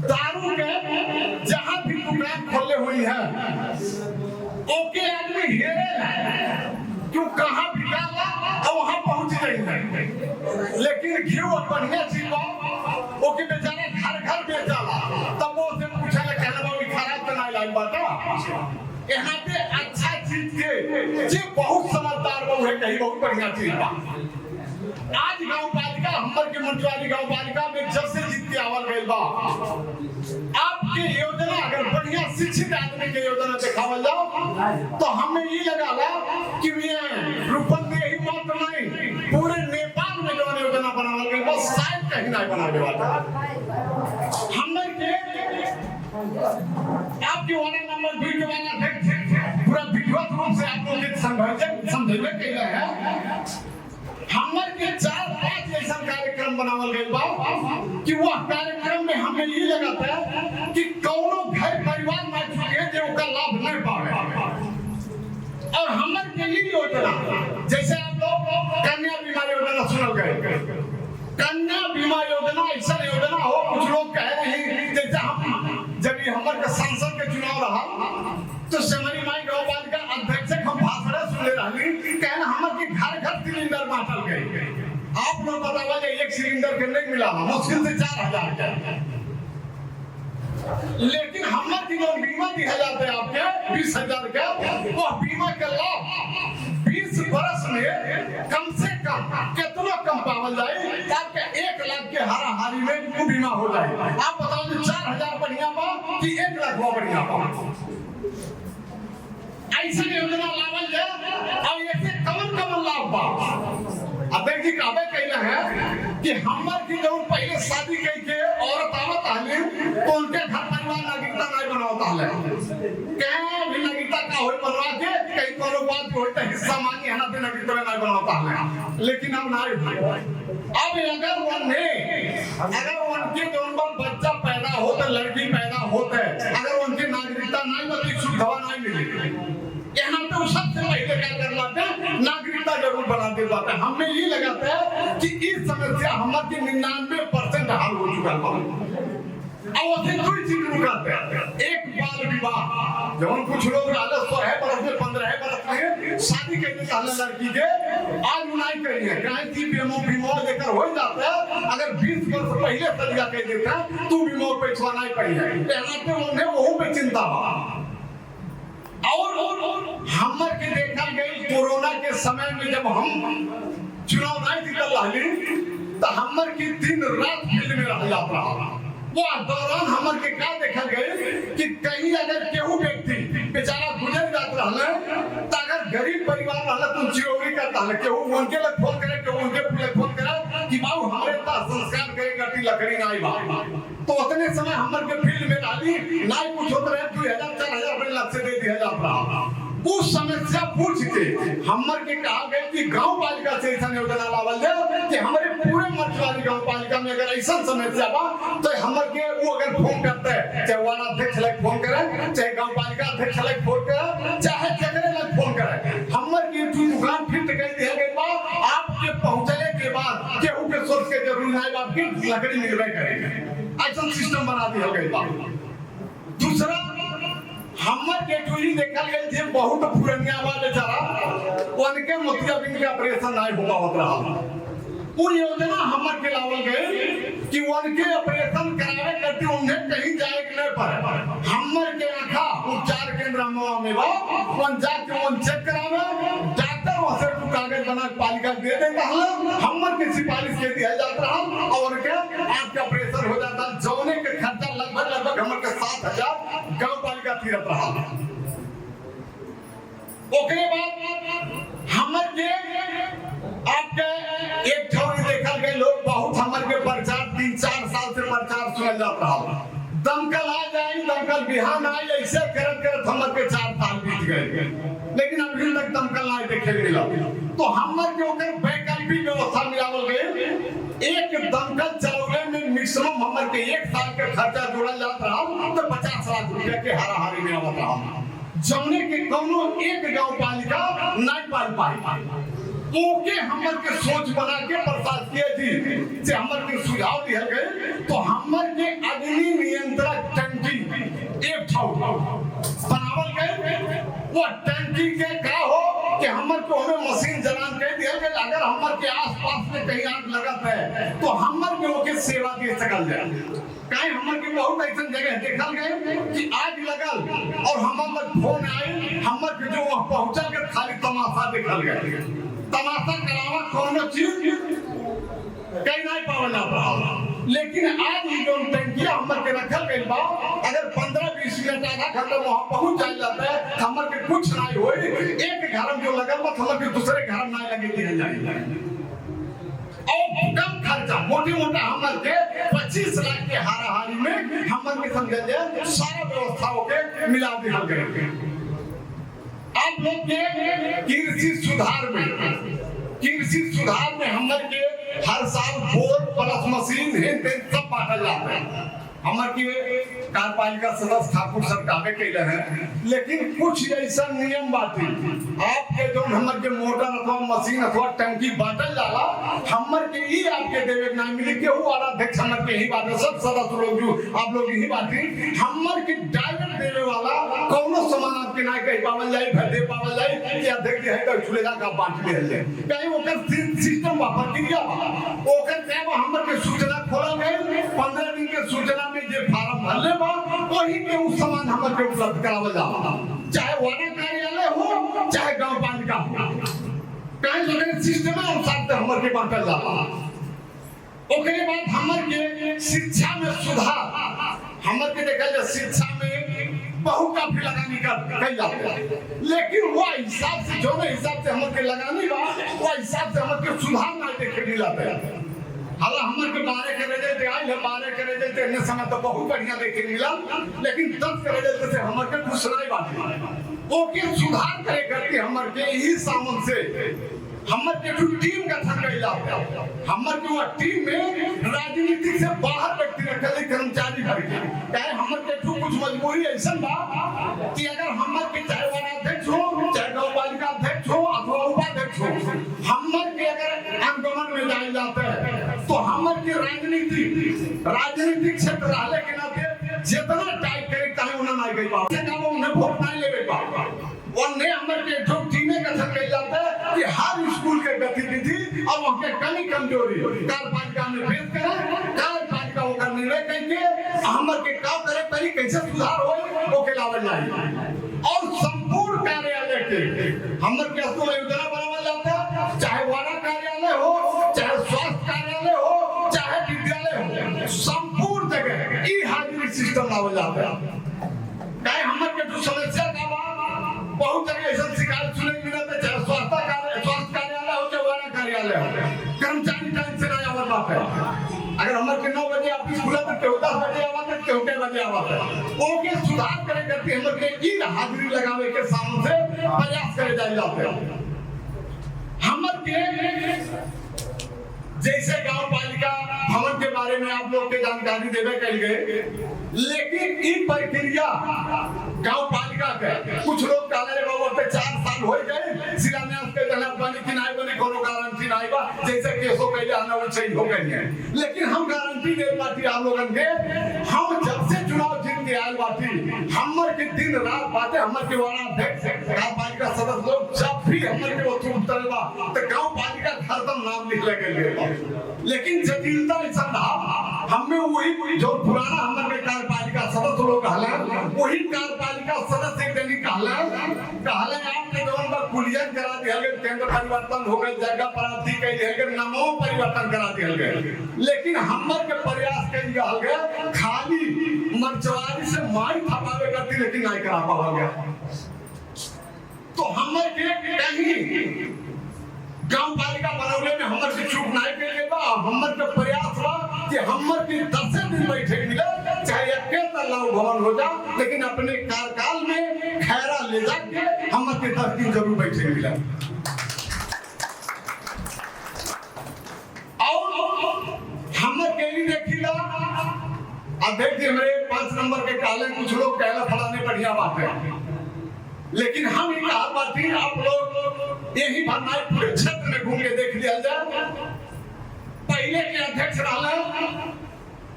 दारू के जहां भी दुकान खोले हुई है ओके आदमी हेरे क्यों कहां बिकाला और वहां पहुंच रही है लेकिन घी और बढ़िया चीज ओके बेचारा घर घर बेचाला तब वो से पूछेला कहना वो खराब तो नहीं लाई बाटा यहाँ पे अच्छा चीज के जे बहुत समझदार वो है कहीं बहुत बढ़िया चीज बा। आज गांव पालिका हमर के मछुआरी गांव पालिका में जब से जीत के आवल गइल बा आपके योजना अगर बढ़िया शिक्षित आदमी के योजना दिखावल जाओ तो हमें ये लगाला कि रूपन में ही मात्र नहीं पूरे नेपाल में जो योजना बनावल गइल बा शायद कहीं नहीं बनावे वाला हमर के आपके वाला नंबर 2 के वाला पूरा विधिवत रूप से आप लोग समझेबे कैले है हमर के 4-5 ऐसा कार्यक्रम बनावल गइल बा कि वह कार्यक्रम में हमें ये लगाता है कि कौनो घर परिवार में छूटे जो का लाभ नहीं पावे और हमर के ये योजना जैसे आप लोग कन्या बीमा योजना सुनल गए कन्या बीमा योजना ऐसा योजना हो कुछ लोग कह रहे हैं जैसे हम जब ये हमर का संसद के चुनाव रहा तो समरी माई गांव पालिका अध्यक्ष हम भाषण सुन ले रही कहना हमर के घर सिलेंडर बांटल गए आप लोग बतावा जे 1 सिलेंडर के नहीं मिला मुश्किल से 4000 का लेकिन हमर की जो बीमा दिया जाता है आपके 20000 का वो बीमा का लाभ 20 वर्ष में कम से कम कितना कम पावल जाए आपके 1 लाख के हारी में वो बीमा हो जाए। आप बताओ 4,000 बढ़िया बा कि 1 लाख बढ़िया बा? ऐसा योजना लावल जाए और ऐसे कमन लाभ बा। अब देखिए काबे कहना है कि हमर की जब पहले शादी कई के औरत आवत आले तो उनके घर परिवार नागरिकता नहीं बनावता है। क्या भी नागरिकता का होई बनवा के कई कोनो बात होई तो हिस्सा मांगी हना पे नागरिकता नहीं बनावता है। लेकिन अब नहीं, अब अगर उनके जौन बच्चा पैदा होता, लड़की पैदा होता, अगर उनकी नागरिकता नहीं बनी सुविधा नहीं मिलेगी। यहाँ पे सबसे पहले क्या करना है, नागरिकता जरूर बना दे जाता है। हमें ये लगाता है कि इस समस्या हमारी 99% हल हो चुका है। और कोई चीज रुकाते हैं, एक बाल विवाह जब कुछ लोग 16 बरस में 15 बरस में शादी करने का लड़की के आज नहीं करिए क्रांति बीमो लेकर हो जाता है। अगर 20 वर्ष पहले सदिया कह देता है तू बीमो पैसा नहीं पड़ी है, यहाँ पे उन्हें वहू पे चिंता बा। और हमर के देखा गई कोरोना के समय में जब हम चुनाव नहीं जीतल रही तो हमर की दिन रात फील्ड में रह जाता रहा। वो दौरान हमर के क्या देखा गए कि कहीं अगर केहू व्यक्ति बेचारा गुजर जात रहले तो अगर गरीब परिवार रहले तो चिरौरी करता है, केहू उनके लग फोन करे, केहू उनके लग फोन करे कि बाबू हमारे पास संस्कार करे करती लकड़ी नहीं बा। तो उतने समय हमर के फील्ड में डाली नहीं कुछ होता रहे 2,000 4,000 रुपए लग से दे दिया जाता रहा। उस समस्या पूछ के हमर के कहा गया कि गांव पालिका से ऐसा योजना लावल जाए कि हमारे पूरे मर्चवाड़ी गांव पालिका में अगर ऐसा समस्या बा तो हमर के वो अगर फोन करते हैं, चाहे वार्ड अध्यक्ष लग फोन करे, चाहे गांव पालिका अध्यक्ष लग फोन करे, चाहे जगरे लग फोन करे, हमर की दुकान फिट कर दिया गया बा। आपके पहुंचने के बाद केहू के सोच के जरूरी नहीं बा कि लकड़ी मिलबे करेगा, ऐसा सिस्टम बना दिया गया बा। दूसरा हमर के टोली देखल गए जे बहुत पुरनिया बा बेचारा, उनके मोतियाबिंद के ऑपरेशन नहीं हुआ होत रहा। वो योजना हमर के लावल गए कि उनके ऑपरेशन करावे करते उन्हें कहीं जाए के नहीं पड़े। हमर के आंखा उपचार केंद्र में बा, उन जाके उन चेक करावे, डॉक्टर वहां से कागज बना पालिका दे देता है, हमर के सिफारिश के दिया जाता रहा और उनके आंख का ऑपरेशन हो जाता। जौने के खर्चा लगभग हमर के 7,000 गांव पालिका तीरत रहा। ओकरे बाद हमर के आपके एक ठौरी देखल गए लोग बहुत हमर के प्रचार 3-4 साल से प्रचार सुनल जाता रहा। दमकल आ जाए, दमकल बिहान आए, ऐसे करत हमर के 4 साल बीत गए, लेकिन अभी तक दमकल नहीं देखे मिला। तो हमर के ओकर वैकल्पिक व्यवस्था मिलावल गए। एक दमकल चलौले में मैक्सिमम हमर के 1 साल के खर्चा जोड़ल जात रहा तो 50 लाख रुपया के हाराहारी में आवत रहा। जौने के कोनो एक गांव पालिका नहीं पाल पाई। ओके हमर के सोच बना के प्रशासकीय जी से हमर के सुझाव दिया गए तो हमर के अग्नि नियंत्रक टंकी एक बनावल गए। वो टंकी के का हो कि हमर को हमें मशीन जलान कह दिया गया, अगर हमर के आसपास में कहीं आग लगत है तो हमर के ओके सेवा दे सकल जाए। कहीं हमर के बहुत ऐसा जगह देखल गए कि आग लगल और हमर तक फोन आए, हमर के जो वहां पहुंचल के खाली तमाशा देखल गए। तमाशा करावा कोनो चीज कहीं नहीं पावल जाता। लेकिन आज ही जो टंकिया हमर के रखल गई बा, अगर 15-20 मिनट आधा घंटा वहां पहुंच जाता है हमर के कुछ नहीं होई। एक घर में जो लगल बा हमर के दूसरे घर में नहीं लगे दिया जाए। और कम खर्चा मोटा हमर के 25 लाख के हाराहारी में हमर के समझ जाए सारा व्यवस्थाओं के मिला दिया गया। आप लोग के कृषि सुधार में हमर के हर साल बोर प्लस मशीन सब बांटल जाता है। हमर के कार्यपालिका सदस्य ठाकुर सर काबे कैले हैं, लेकिन कुछ ऐसा नियम बाटी आपके जो हमर के मोटर अथवा मशीन अथवा टंकी बांटल जाला हमर के ही आपके देवे नहीं मिली के वो वाला अध्यक्ष हमर के ही बाटे, सब सदस्य लोग जो आप लोग ही बाटी हमर के डायरेक्ट देवे वाला कोनो सामान आपके नहीं कह पावल जाए, भदे पावल जाए कि अध्यक्ष है तो छुलेगा का बांट ले जाए। कहीं ओकर सिस्टम बा प्रक्रिया ओकर क्या हमर के सूचना खोला गए 15 दिन के सूचना में जे फार्म भरले बा वही के उस सामान हमर के उपलब्ध करावल जाला, चाहे वार्ड कार्यालय हो चाहे गांव पालिका हो। कहीं जो सिस्टम अनुसार हमर के बांटल जाला। ओकरे बाद हमर के शिक्षा में सुधार हमर के देखा जाए शिक्षा में बहुत काफी लगानी कर जाते हैं, लेकिन वो हिसाब से जो हिसाब से हमर के लगानी बा वो हिसाब से हमर के सुधार ना देखे मिलता है। हालांकि हमर के 12 के रिजल्ट आइल है, 12 के रिजल्ट ने समय तो बहुत बढ़िया देखे मिला, लेकिन 10 के रिजल्ट से हमर के खुश नहीं बात ओके सुधार करे करके हमर के यही सामन से हमर के टीम गठन कइल जाता है। हमर के वो टीम में राजनीति से बाहर व्यक्ति रखल कर्मचारी भर के चाहे हमर के कुछ मजबूरी ऐसा बा कि अगर हमर के चाहे वार्डाध्यक्ष हो चाहे नगरपालिका अध्यक्ष हो अथवा उपाध्यक्ष हो, हमर के अगर आंदोलन में जाए जाते हैं तो हमर के राजनीतिक क्षेत्र रहले के नाते जितना टाइट करे चाहे उन्हें नहीं गई बात से काम उन्हें वोट नहीं लेवे बात और ने हमर के जो टीमें गठन कइल जाता है कि हर स्कूल के गतिविधि और वहां के कमी कमजोरी कार्यपालिका में पेश करें, कार्यपालिका वो कर निर्णय करके हमर के काम करे तरी कैसे सुधार होई ओके लावल जाए और संपूर्ण कार्यालय के हमर के असो योजना बनावल जाता है, चाहे वार्ड कार्यालय हो चाहे स्वास्थ्य कार्यालय हो चाहे विद्यालय हो, संपूर्ण जगह ई हाजिरी सिस्टम लावल जाता है। चाहे हमर के जो समस्या का बहुत जगह ऐसा शिकायत सुने मिलता है, चाहे स्वास्थ्य कार्यालय हो चाहे वार्ड कार्यालय हो, कर्मचारी टाइम से नहीं आवर बात है। अगर हमर के 9 बजे ऑफिस खुला तो केहू 10 बजे आवत है, केहू 10 बजे आवत है। ओके सुधार करे करके हमर के ई हाजिरी लगावे के सामने से प्रयास करे जाए जाते हैं। हमर के जैसे गांव पालिका भवन के बारे में आप लोग के जानकारी देवे कल गए, लेकिन ई प्रक्रिया गांव पालिका के कुछ लोग कहले बाबू पे 4 साल हो गए शिलान्यास के जना पानी की नहीं बने कोनो गारंटी नहीं बा जैसे केसो कहले आना सही हो गई है, लेकिन हम गारंटी दे पाती आप लोगन के हम जब से चुनाव जीत के आयल बाती हमर के दिन रात बातें हमर के वार्ड अध्यक्ष गांव पालिका सदस्य लोग जब भी हमर के वस्तु उतरवा तो गांव पालिका खत्म नाम लिख लगे, लेकिन जटिलता ऐसा हमें वही जो पुराना हमर के कार्यपालिका सदस्य लोग कहला वही कार्यपालिका सदस्य एक दिन कहला आपके जवन पर कुलियन करा दिया गया, केंद्र परिवर्तन हो गए, जगह प्राप्ति कई गए, नामों परिवर्तन करा दिया गया, लेकिन हमर के प्रयास कई गया खाली मर्चवारी से माई थपावे करती लेकिन नहीं करा पावा गया। तो हमर के कहीं गांव पालिका बनौले में हमर के चूक नहीं के बा, हमर के प्रयास बा कि हमर के 10 दिन बैठे मिले चाहे एक तल्ला भवन हो जा, लेकिन अपने कार्यकाल में खैरा ले जाके हमर के 10 दिन जरूर बैठे मिले। और हमर के लिए देखिला अध्यक्ष हमारे 5 नंबर के काले कुछ लोग कहला फलाने बढ़िया बात है, लेकिन हम ही कहा बाती आप लोग यही भरनाई पूरे क्षेत्र में घूम के देख लिया जाए। पहले के अध्यक्ष रहला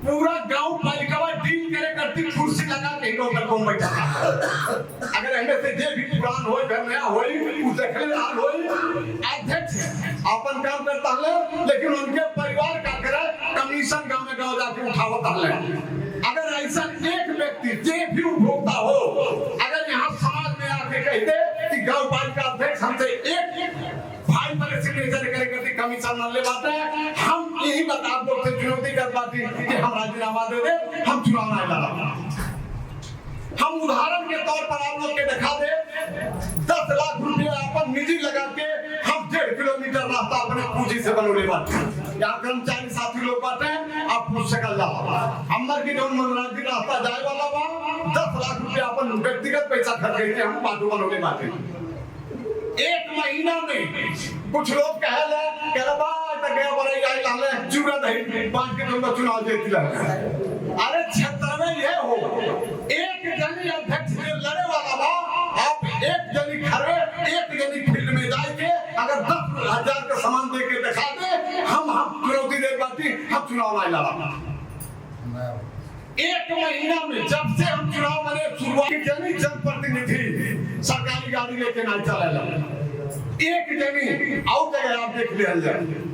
पूरा गांव पालिका डील करे करती कुर्सी लगा के नौकर को बैठा, अगर हमें से जे भी पुरान होई घर नया होई उ देखले हाल होई अध्यक्ष अपन काम करता है, लेकिन उनके परिवार का करे कमीशन गांव में गांव जाके उठावत है। अगर ऐसा एक व्यक्ति जे भी उपभोक्ता हो अगर यहाँ समाज में आके कहते कि गांव पालिका अध्यक्ष हमसे एक भाई पर सिग्नेचर करे करती कमीशन न ले पाते, हम यही बता लोग से चुनौती कर पाती कि हम राजीनामा दे दे, हम चुनाव नहीं लड़ा। हम उदाहरण के तौर पर आप लोग के दिखा दे 10 लाख रुपया अपन निजी लगा के हम 1.5 किलोमीटर रास्ता अपने पूंजी से बनौले बाटे, यहाँ कर्मचारी साथी लोग बाटे आप पूछ सकल जाओ हमर की जो मनोरंजन रास्ता जाए वाला बा 10 लाख रुपया अपन व्यक्तिगत पैसा खर्च करके हम बाटू बनौले बाटे। 1 महीना में कुछ लोग कहला बा तक गया बड़े जाए लाले चूरा नहीं 5 के नंबर चुनाव जीत ला। अरे क्षेत्र में ये हो एक जनी अध्यक्ष से लड़े वाला बा, आप एक जनी खड़े एक जनी फील्ड में जाके अगर 10,000 का सामान दे के दिखा दे हम चुनौती दे पाती हम चुनाव नहीं लड़ा। 1 महीना में जब से हम चुनाव में शुरुआती जनी जनप्रतिनिधि सरकारी गाड़ी लेके नहीं चलेला, एक जनी आउ जगह आप देख लिया जाए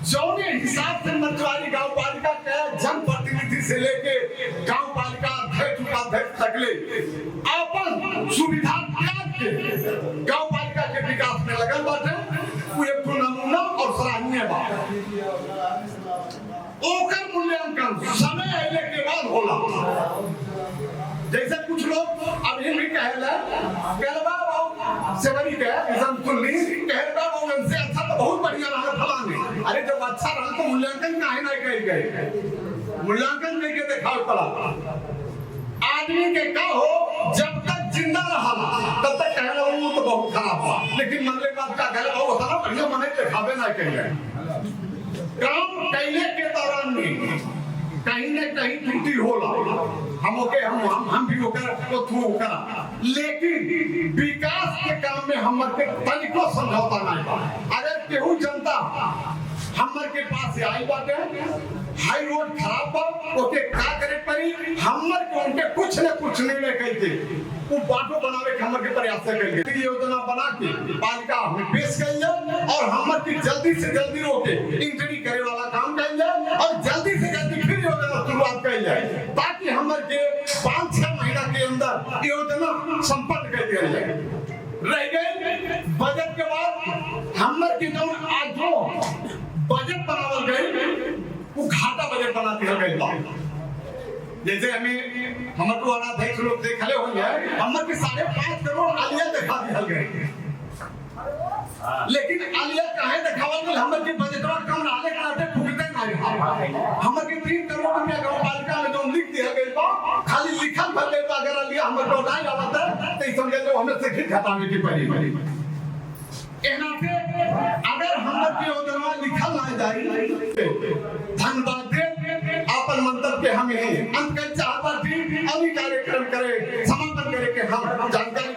जौने हिसाब से मचवारी गांव पालिका के जनप्रतिनिधि से लेके गांव पालिका अध्यक्ष उपाध्यक्ष तक ले अपन सुविधा त्याग के गांव पालिका के विकास में लगल बाटे, वो एक नमूना और सराहनीय बा। ओकर मूल्यांकन समय आने के बाद होला। जैसे कुछ लोग अभी भी कहला गलबा बाबू सेवरी के इसन सुनली कहलबा बाबू से अच्छा तो बहुत बढ़िया रहा फलाने। अरे जब अच्छा रहा तो मूल्यांकन काहे ना कइल गए? मूल्यांकन करके दिखाओ पड़ा। आदमी के का हो जब तक जिंदा रहा तब तक कहला वो तो बहुत खराब हुआ, लेकिन मनले बात का कहला वो था ना बढ़िया मने दिखावे ना कइले। काम कैले के दौरान में कहीं न कहीं त्रुटि होला, हम भी होकर तो थू होकर, लेकिन विकास के काम में हमर के तनिको समझौता नहीं बा। अगर केहू जनता हमर के पास आई बाटे हाई रोड खराब बा ओके का करे पड़ी, हमर के उनके कुछ न कुछ निर्णय कहते वो बाटो बनावे के हमर के प्रयास करेंगे। योजना बना के पालिका में पेश कइल और हमर की जल्दी से जल्दी रोके इंटरी करे वाला काम कइल जाए और जल्दी से जल्दी फिर योजना शुरुआत कइल जाए, ताकि हमर के 5-6 महीना के अंदर योजना संपन्न कर दिया जाए। रह गए बजट के बाद हमर के जो आज जो बजट बनावल गई वो घाटा बजट बना दिया गई बा। जैसे हमें हमर को अनाध्यक्ष लोग देखले हो गए, हमर के 5.5 करोड़ आलिया दिखा दिया गए, लेकिन आलिया काहे दिखावल गई? हमर के बजटवा कम रहले काटे फुकते नहीं। हमर के 3 करोड़ रुपया गांव पालिका में जो लिख दिया गई बा खाली लिखल भर गई बा। अगर आलिया हमर को नहीं आवत है तो समझ लो हमें से खिट घटावे की पड़ी। एना पे अगर हमर की योजना लिखल ना जाई धन्यवाद दे अपन मंतव्य के हमें अंत कर चाहता थी अभी कार्यक्रम करे समापन करे के हम जानकारी